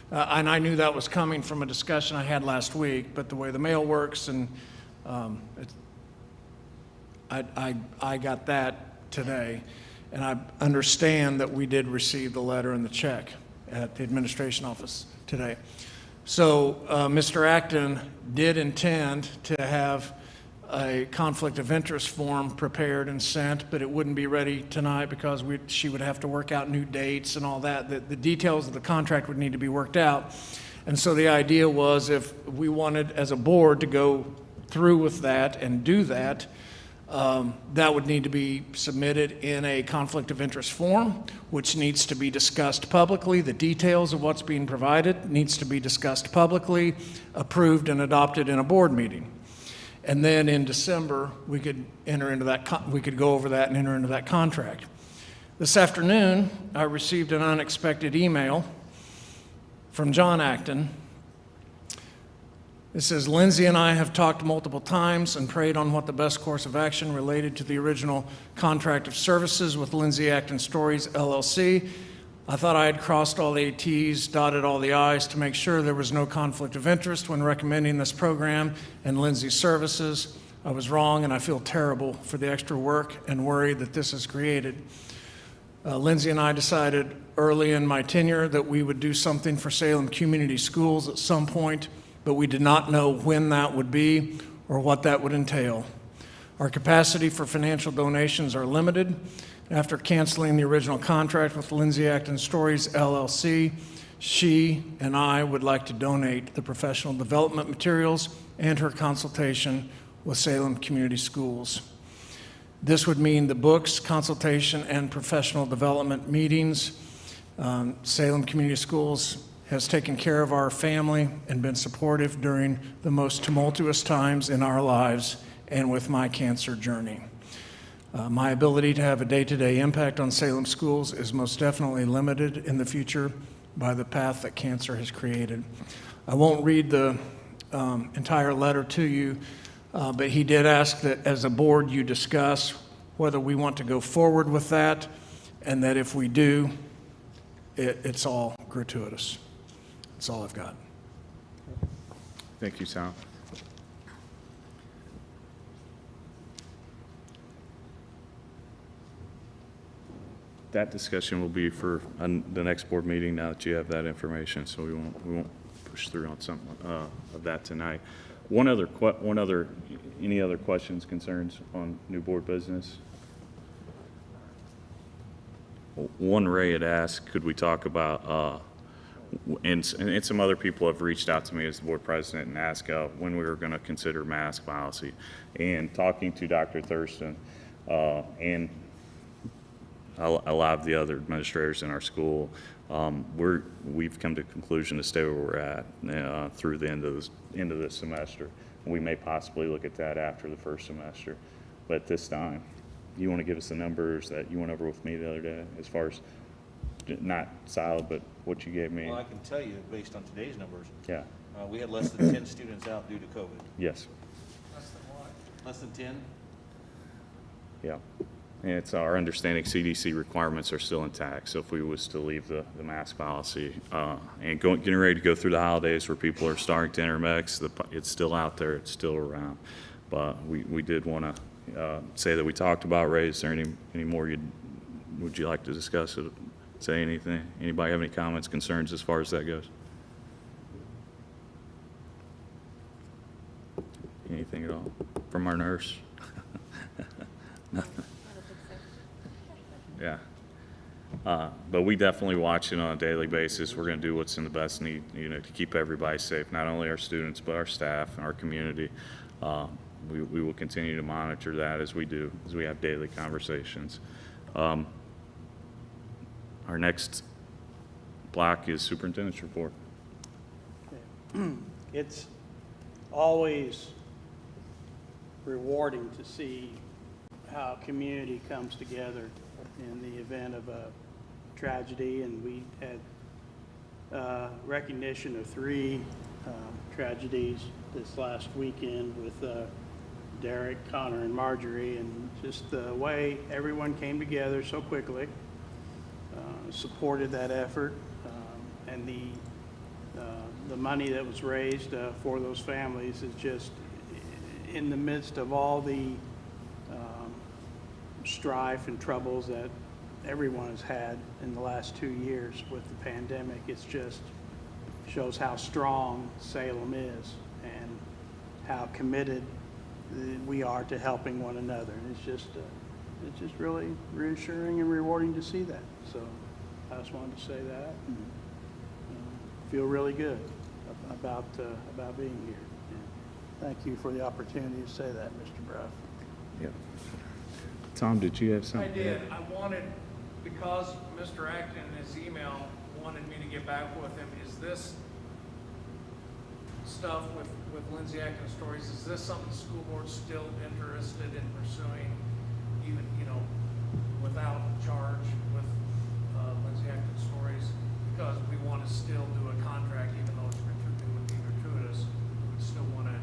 and I knew that was coming from a discussion I had last week, but the way the mail works, and I got that today, and I understand that we did receive the letter and the check at the administration office today. So Mr. Acton did intend to have a conflict of interest form prepared and sent, but it wouldn't be ready tonight because she would have to work out new dates and all that. The details of the contract would need to be worked out. And so the idea was, if we wanted as a board to go through with that and do that, that would need to be submitted in a conflict of interest form, which needs to be discussed publicly. The details of what's being provided needs to be discussed publicly, approved and adopted in a board meeting. And then in December, we could enter into that, we could go over that and enter into that contract. This afternoon, I received an unexpected email from John Acton. It says, Lindsay and I have talked multiple times and prayed on what the best course of action related to the original contract of services with Lindsay Acton Stories, LLC. I thought I had crossed all the T's, dotted all the I's to make sure there was no conflict of interest when recommending this program and Lindsay's services. I was wrong, and I feel terrible for the extra work and worry that this has created. Lindsay and I decided early in my tenure that we would do something for Salem Community Schools at some point, but we did not know when that would be or what that would entail. Our capacity for financial donations are limited. After canceling the original contract with Lindsay Acton Stories, LLC, she and I would like to donate the professional development materials and her consultation with Salem Community Schools. This would mean the books, consultation, and professional development meetings. Salem Community Schools has taken care of our family and been supportive during the most tumultuous times in our lives and with my cancer journey. My ability to have a day-to-day impact on Salem schools is most definitely limited in the future by the path that cancer has created. I won't read the entire letter to you, but he did ask that as a board you discuss whether we want to go forward with that and that if we do, it's all gratuitous. That's all I've got. Thank you, Sal. That discussion will be for the next board meeting now that you have that information, so we won't push through on something of that tonight. Any other questions, concerns on new board business? One, Ray had asked, could we talk about, and some other people have reached out to me as the board president and asked when we were going to consider mask policy. And talking to Dr. Thurston and a lot of the other administrators in our school, we've come to the conclusion to stay where we're at through the end of this semester. We may possibly look at that after the first semester, but at this time, you want to give us the numbers that you went over with me the other day, as far as not solid, but what you gave me? Well, I can tell you, based on today's numbers, Yeah. We had less than 10 students out due to COVID. Yes. Less than what? Less than 10? Yeah. And it's our understanding CDC requirements are still intact. So if we was to leave the mask policy and getting ready to go through the holidays where people are starting to intermix, it's still out there, it's still around. But we did want to say that we talked about. Ray, is there any more would you like to discuss it? Say anything? Anybody have any comments, concerns as far as that goes? Anything at all from our nurse? Nothing. Yeah. But we definitely watch it on a daily basis. We're going to do what's in the best need, to keep everybody safe, not only our students, but our staff and our community. We will continue to monitor that as we have daily conversations. Our next block is Superintendent's report. It's always rewarding to see how community comes together in the event of a tragedy, and we had recognition of 3 tragedies this last weekend with Derek, Connor, and Marjorie, and just the way everyone came together so quickly, supported that effort, and the money that was raised for those families is just in the midst of all the strife and troubles that everyone has had in the last 2 years with the pandemic. It's just shows how strong Salem is and how committed we are to helping one another. And it's just really reassuring and rewarding to see that. So I just wanted to say that and feel really good about being here. And thank you for the opportunity to say that, Mr. Bruff. Yeah. Tom, did you have something? I did. I wanted, because Mr. Acton in his email wanted me to get back with him, is this stuff with Lindsay Acton Stories, is this something the school board's still interested in pursuing, even, without charge with Lindsay Acton Stories? Because we want to still do a contract, even though it would be gratuitous, we still want to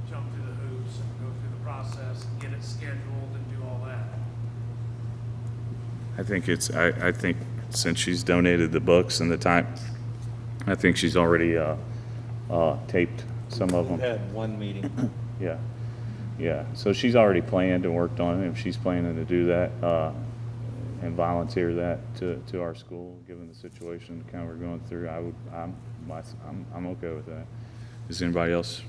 jump through the hoops and go through the process and get it scheduled and do all that. I think since she's donated the books and the time, I think she's already taped some of them. We've had 1 meeting. Yeah. So she's already planned and worked on it. If she's planning to do that and volunteer that to our school, given the situation kind of we're going through, I'm okay with that. Is anybody else?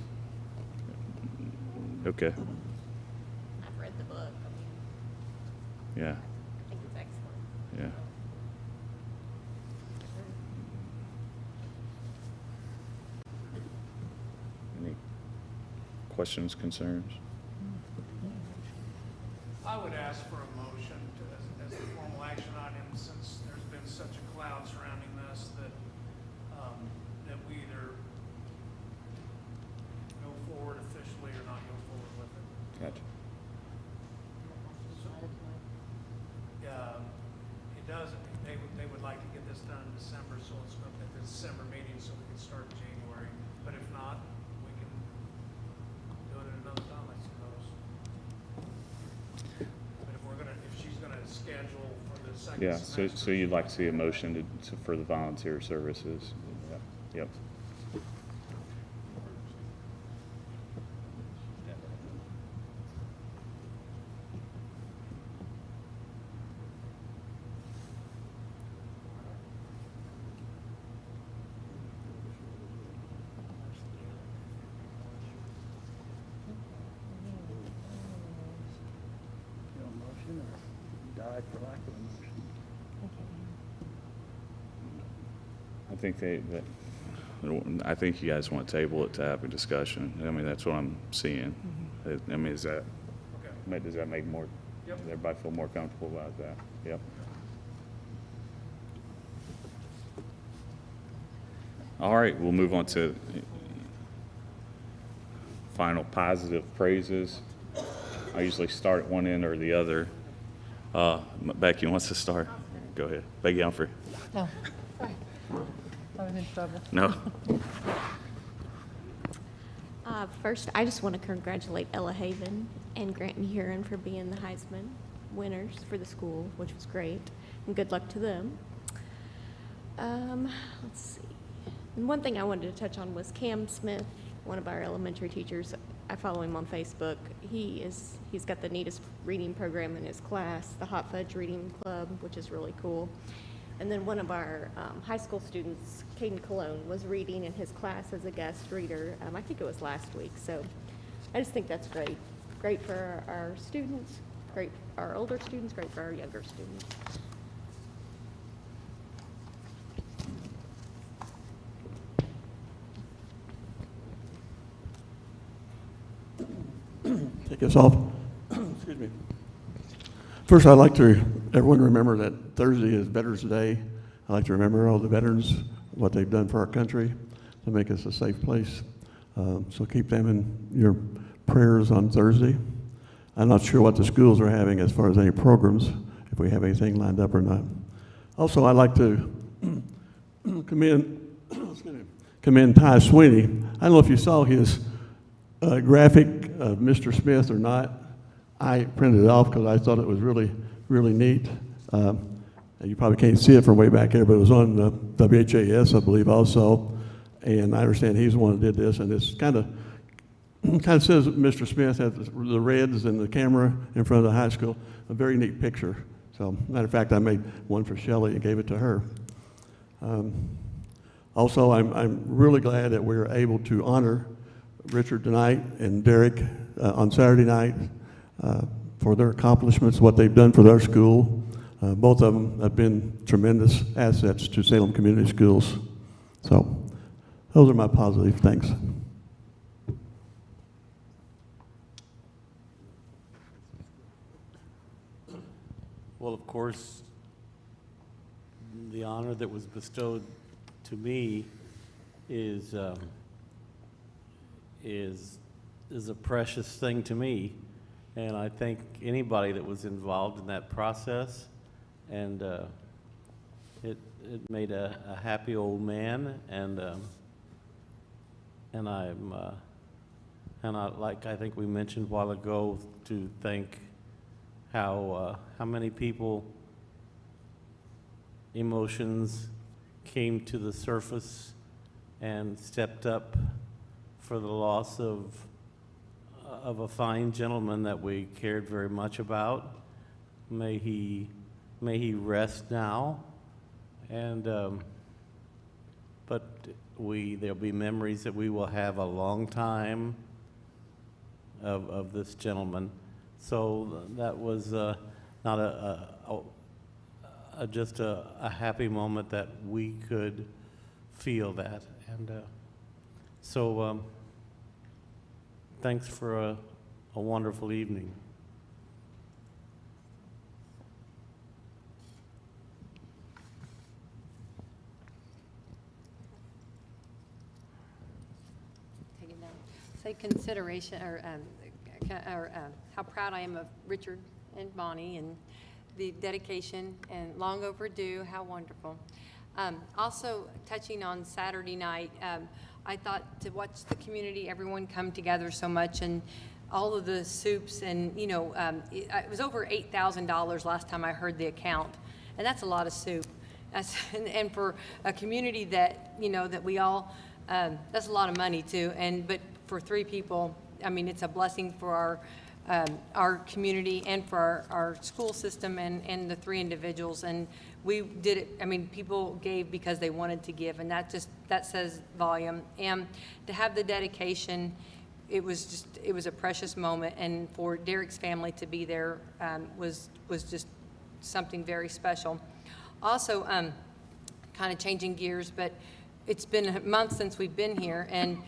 Okay. I've read the book. Yeah. I think it's excellent. Yeah. Any questions, concerns? I would ask for a motion as a formal action item, since there's been such a cloud surrounding this, that we either go forward officially or not go forward with it. Gotcha. It does, they would like to get this done in December, so it's going to be the December meeting, so we can start in January. But if not, we can do it at another time, I suppose. But if she's gonna schedule for the second Yeah, so you'd like to see a motion for the volunteer services? Yeah. Yep. You want a motion or die for lack of a motion? I think you guys want to table it to have a discussion. I mean, that's what I'm seeing. I mean, does that make more, does everybody feel more comfortable about that? Yep. All right, we'll move on to final positive praises. I usually start at one end or the other. Becky wants to start. Go ahead. Becky Humphrey. No, sorry. I was in trouble. No. First, I just want to congratulate Ella Haven and Grant and Huron for being the Heisman winners for the school, which was great, and good luck to them. Let's see. And one thing I wanted to touch on was Cam Smith, one of our elementary teachers. I follow him on Facebook. He's got the neatest reading program in his class, the Hot Fudge Reading Club, which is really cool. And then one of our high school students, Caden Cologne, was reading in his class as a guest reader. I think it was last week. So I just think that's great. Great for our students, great for our older students, great for our younger students. Take us off. Excuse me. First, I'd like to everyone remember that Thursday is Veterans Day. I'd like to remember all the veterans, what they've done for our country to make us a safe place. So keep them in your prayers on Thursday. I'm not sure what the schools are having as far as any programs, if we have anything lined up or not. Also, I'd like to commend Ty Sweeney. I don't know if you saw his graphic of Mr. Smith or not. I printed it off because I thought it was really, really neat. You probably can't see it from way back here, but it was on the WHAS, I believe, also. And I understand he's the one that did this, and it's kind of says Mr. Smith has the Reds and the camera in front of the high school. A very neat picture. So, matter of fact, I made one for Shelley and gave it to her. Also, I'm really glad that we were able to honor Richard tonight and Derek on Saturday night for their accomplishments, what they've done for their school. Both of them have been tremendous assets to Salem Community Schools. So those are my positive things. Well, of course, the honor that was bestowed to me is a precious thing to me, and I thank anybody that was involved in that process, and it made a happy old man, and I like I think we mentioned a while ago to thank how many people emotions came to the surface and stepped up for the loss of a fine gentleman that we cared very much about. May he rest now, and but there'll be memories that we will have a long time of this gentleman. So that was not just a happy moment that we could feel that, and so thanks for a wonderful evening. Take it down. Say consideration, or how proud I am of Richard and Bonnie and the dedication, and long overdue. How wonderful. Also, touching on Saturday night, I thought to watch the community, everyone come together so much, and all of the soups, and it was over $8,000 last time I heard the account. and that's a lot of soup. And for a community that, that we all, that's a lot of money too. But for 3 people, I mean, it's a blessing for our community and for our school system and the 3 individuals. And we did it, I mean, people gave because they wanted to give, and that says volume. And to have the dedication, it was a precious moment. And for Derek's family to be there was just something very special. Also, kind of changing gears, but it's been a month since we've been here, and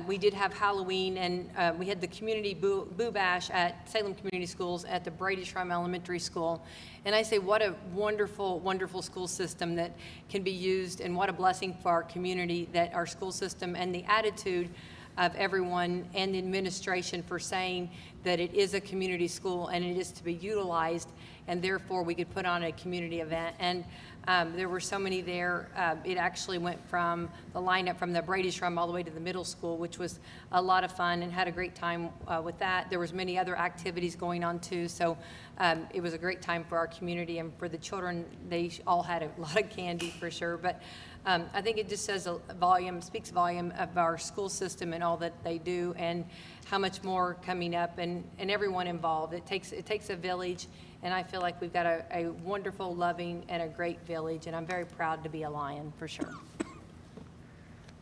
we did have Halloween, and we had the community boo bash at Salem Community Schools at the Brady Shrine Elementary School. And I say, what a wonderful, wonderful school system that can be used, and what a blessing for our community that our school system and the attitude of everyone and the administration for saying that it is a community school and it is to be utilized, and therefore we could put on a community event. And there were so many there. It actually went from the lineup from the Brady Shrine all the way to the middle school, which was a lot of fun, and had a great time with that. There was many other activities going on too, so it was a great time for our community, and for the children, they all had a lot of candy for sure. But I think it just says speaks volume of our school system and all that they do, and how much more coming up, and everyone involved. It takes a village, and I feel like we've got a wonderful, loving, and a great village, and I'm very proud to be a Lion, for sure.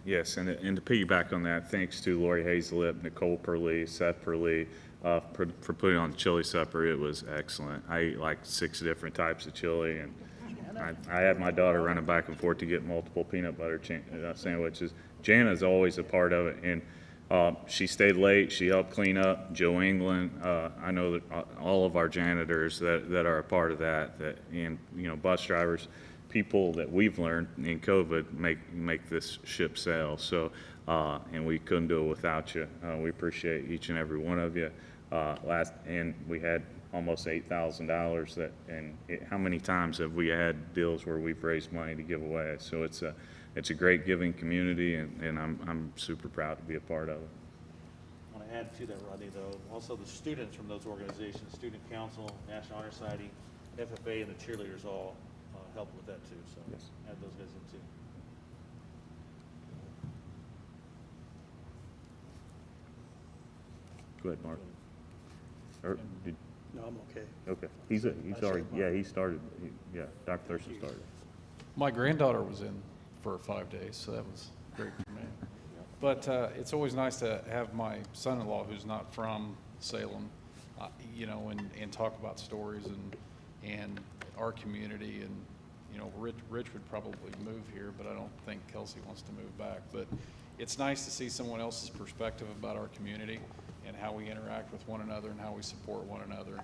Yes, and to piggyback on that, thanks to Lori Hazlip, Nicole Perley, Seth Perley, for putting on the chili supper. It was excellent. I ate like 6 different types of chili, and I had my daughter running back and forth to get multiple peanut butter sandwiches. Jana's always a part of it, and she stayed late. She helped clean up. Joe England, I know that all of our janitors that are a part of that, and bus drivers, people that we've learned in COVID make this ship sail. So, and we couldn't do it without you. We appreciate each and every one of you. And we had almost $8,000. How many times have we had deals where we've raised money to give away? So it's a great giving community, and I'm super proud to be a part of it. I want to add to that, Rodney, though, also the students from those organizations, Student Council, National Honor Society, FFA, and the cheerleaders all helped with that too. So yes, add those guys in too. Go ahead, Mark. No, I'm okay. Okay. He's already, he started. Dr. Thurston started. My granddaughter was in for 5 days, so that was great for me. But it's always nice to have my son-in-law, who's not from Salem, and talk about stories and our community. And Rich would probably move here, but I don't think Kelsey wants to move back. But it's nice to see someone else's perspective about our community and how we interact with one another and how we support one another.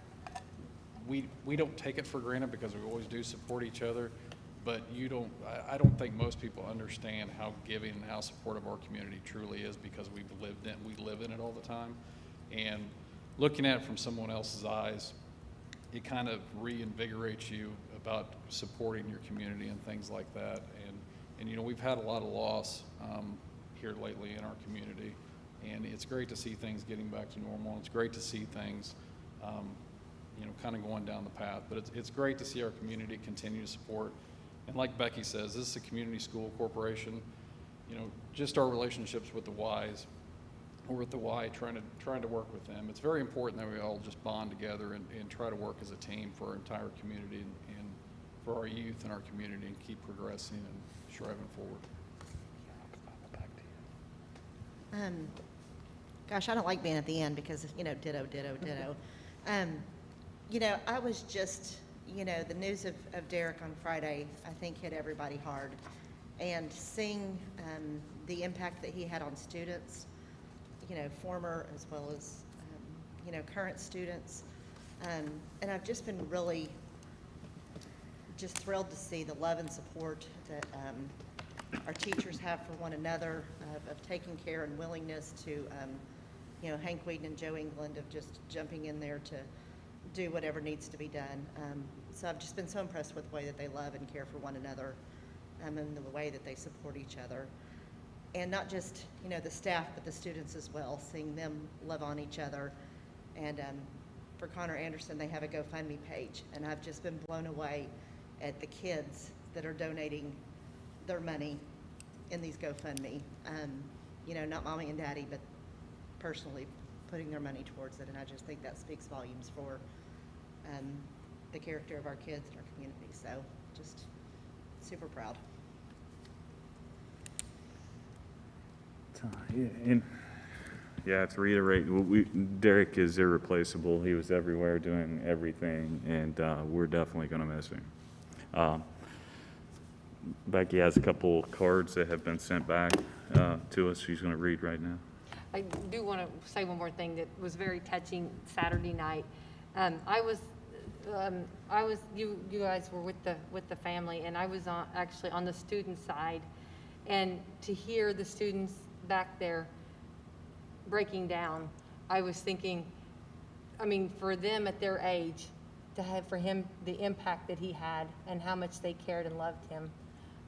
We don't take it for granted because we always do support each other, but I don't think most people understand how giving and how supportive our community truly is, because we live in it all the time. And looking at it from someone else's eyes, it kind of reinvigorates you about supporting your community and things like that. And we've had a lot of loss here lately in our community, and it's great to see things getting back to normal. It's great to see things kind of going down the path, but it's great to see our community continue to support. And like Becky says, this is a community school corporation. Just our relationships with the Ys, or with the Y, trying to work with them. It's very important that we all just bond together and try to work as a team for our entire community and for our youth and our community, and keep progressing and striving forward. Gosh, I don't like being at the end because, ditto, ditto, ditto. I was just, the news of Derek on Friday, I think, hit everybody hard. And seeing the impact that he had on students, former as well as, current students. And I've just been really just thrilled to see the love and support that our teachers have for one another, of taking care and willingness to, Hank Whedon and Joe England, of just jumping in there to do whatever needs to be done. So I've just been so impressed with the way that they love and care for one another, and the way that they support each other. And not just, the staff, but the students as well, seeing them love on each other. And for Connor Anderson, they have a GoFundMe page, and I've just been blown away at the kids that are donating their money in these GoFundMe. You know, not mommy and daddy, but personally putting their money towards it. And I just think that speaks volumes for the character of our kids and our community. So just super proud. Yeah, to reiterate, Derek is irreplaceable. He was everywhere doing everything, and we're definitely going to miss him. Becky has a couple cards that have been sent back to us. She's going to read right now. I do want to say one more thing that was very touching Saturday night. You guys were with the family, and I was actually on the student side, and to hear the students back there breaking down, I was thinking, I mean, for them at their age, to have for him the impact that he had and how much they cared and loved him,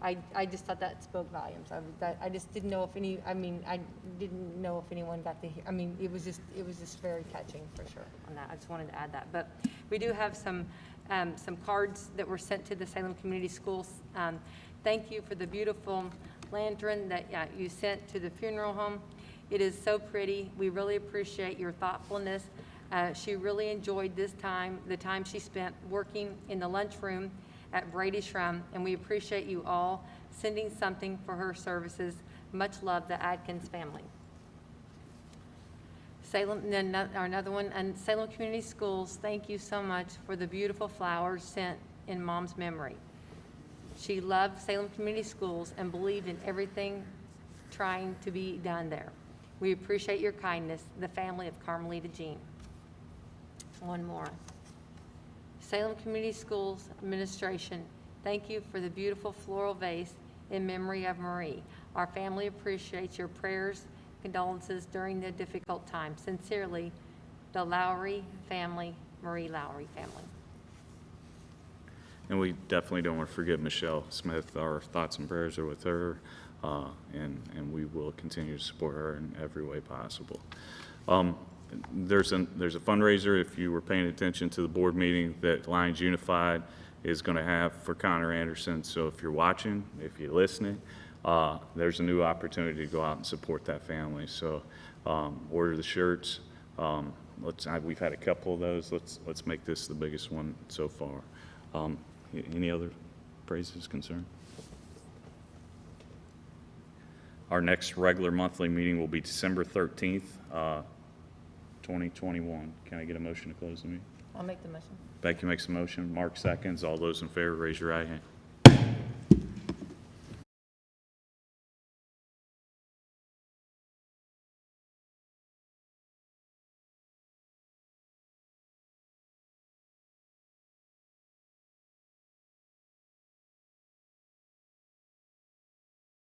I just thought that spoke volumes. I just didn't know if I didn't know if anyone got to hear. I mean, it was just very touching for sure on that. I just wanted to add that. But we do have some cards that were sent to the Salem Community Schools. Thank you for the beautiful lantern that you sent to the funeral home. It is so pretty. We really appreciate your thoughtfulness. She really enjoyed this time, the time she spent working in the lunchroom at Brady Shrum, and we appreciate you all sending something for her services. Much love, the Adkins family. Salem, and then another one, and Salem Community Schools, thank you so much for the beautiful flowers sent in Mom's memory. She loved Salem Community Schools and believed in everything trying to be done there. We appreciate your kindness, the family of Carmelita Jean. One more. Salem Community Schools Administration, thank you for the beautiful floral vase in memory of Marie. Our family appreciates your prayers, condolences during the difficult time. Sincerely, the Lowry family, Marie Lowry family. And we definitely don't want to forget Michelle Smith. Our thoughts and prayers are with her, and we will continue to support her in every way possible. There's a fundraiser, if you were paying attention to the board meeting, that Lions Unified is going to have for Connor Anderson. So if you're watching, if you're listening, there's a new opportunity to go out and support that family. So order the shirts. We've had a couple of those. Let's make this the biggest one so far. Any other praises, concern? Our next regular monthly meeting will be December 13th, 2021. Can I get a motion to close the meeting? I'll make the motion. Becky makes a motion. Mark seconds. All those in favor, raise your right hand.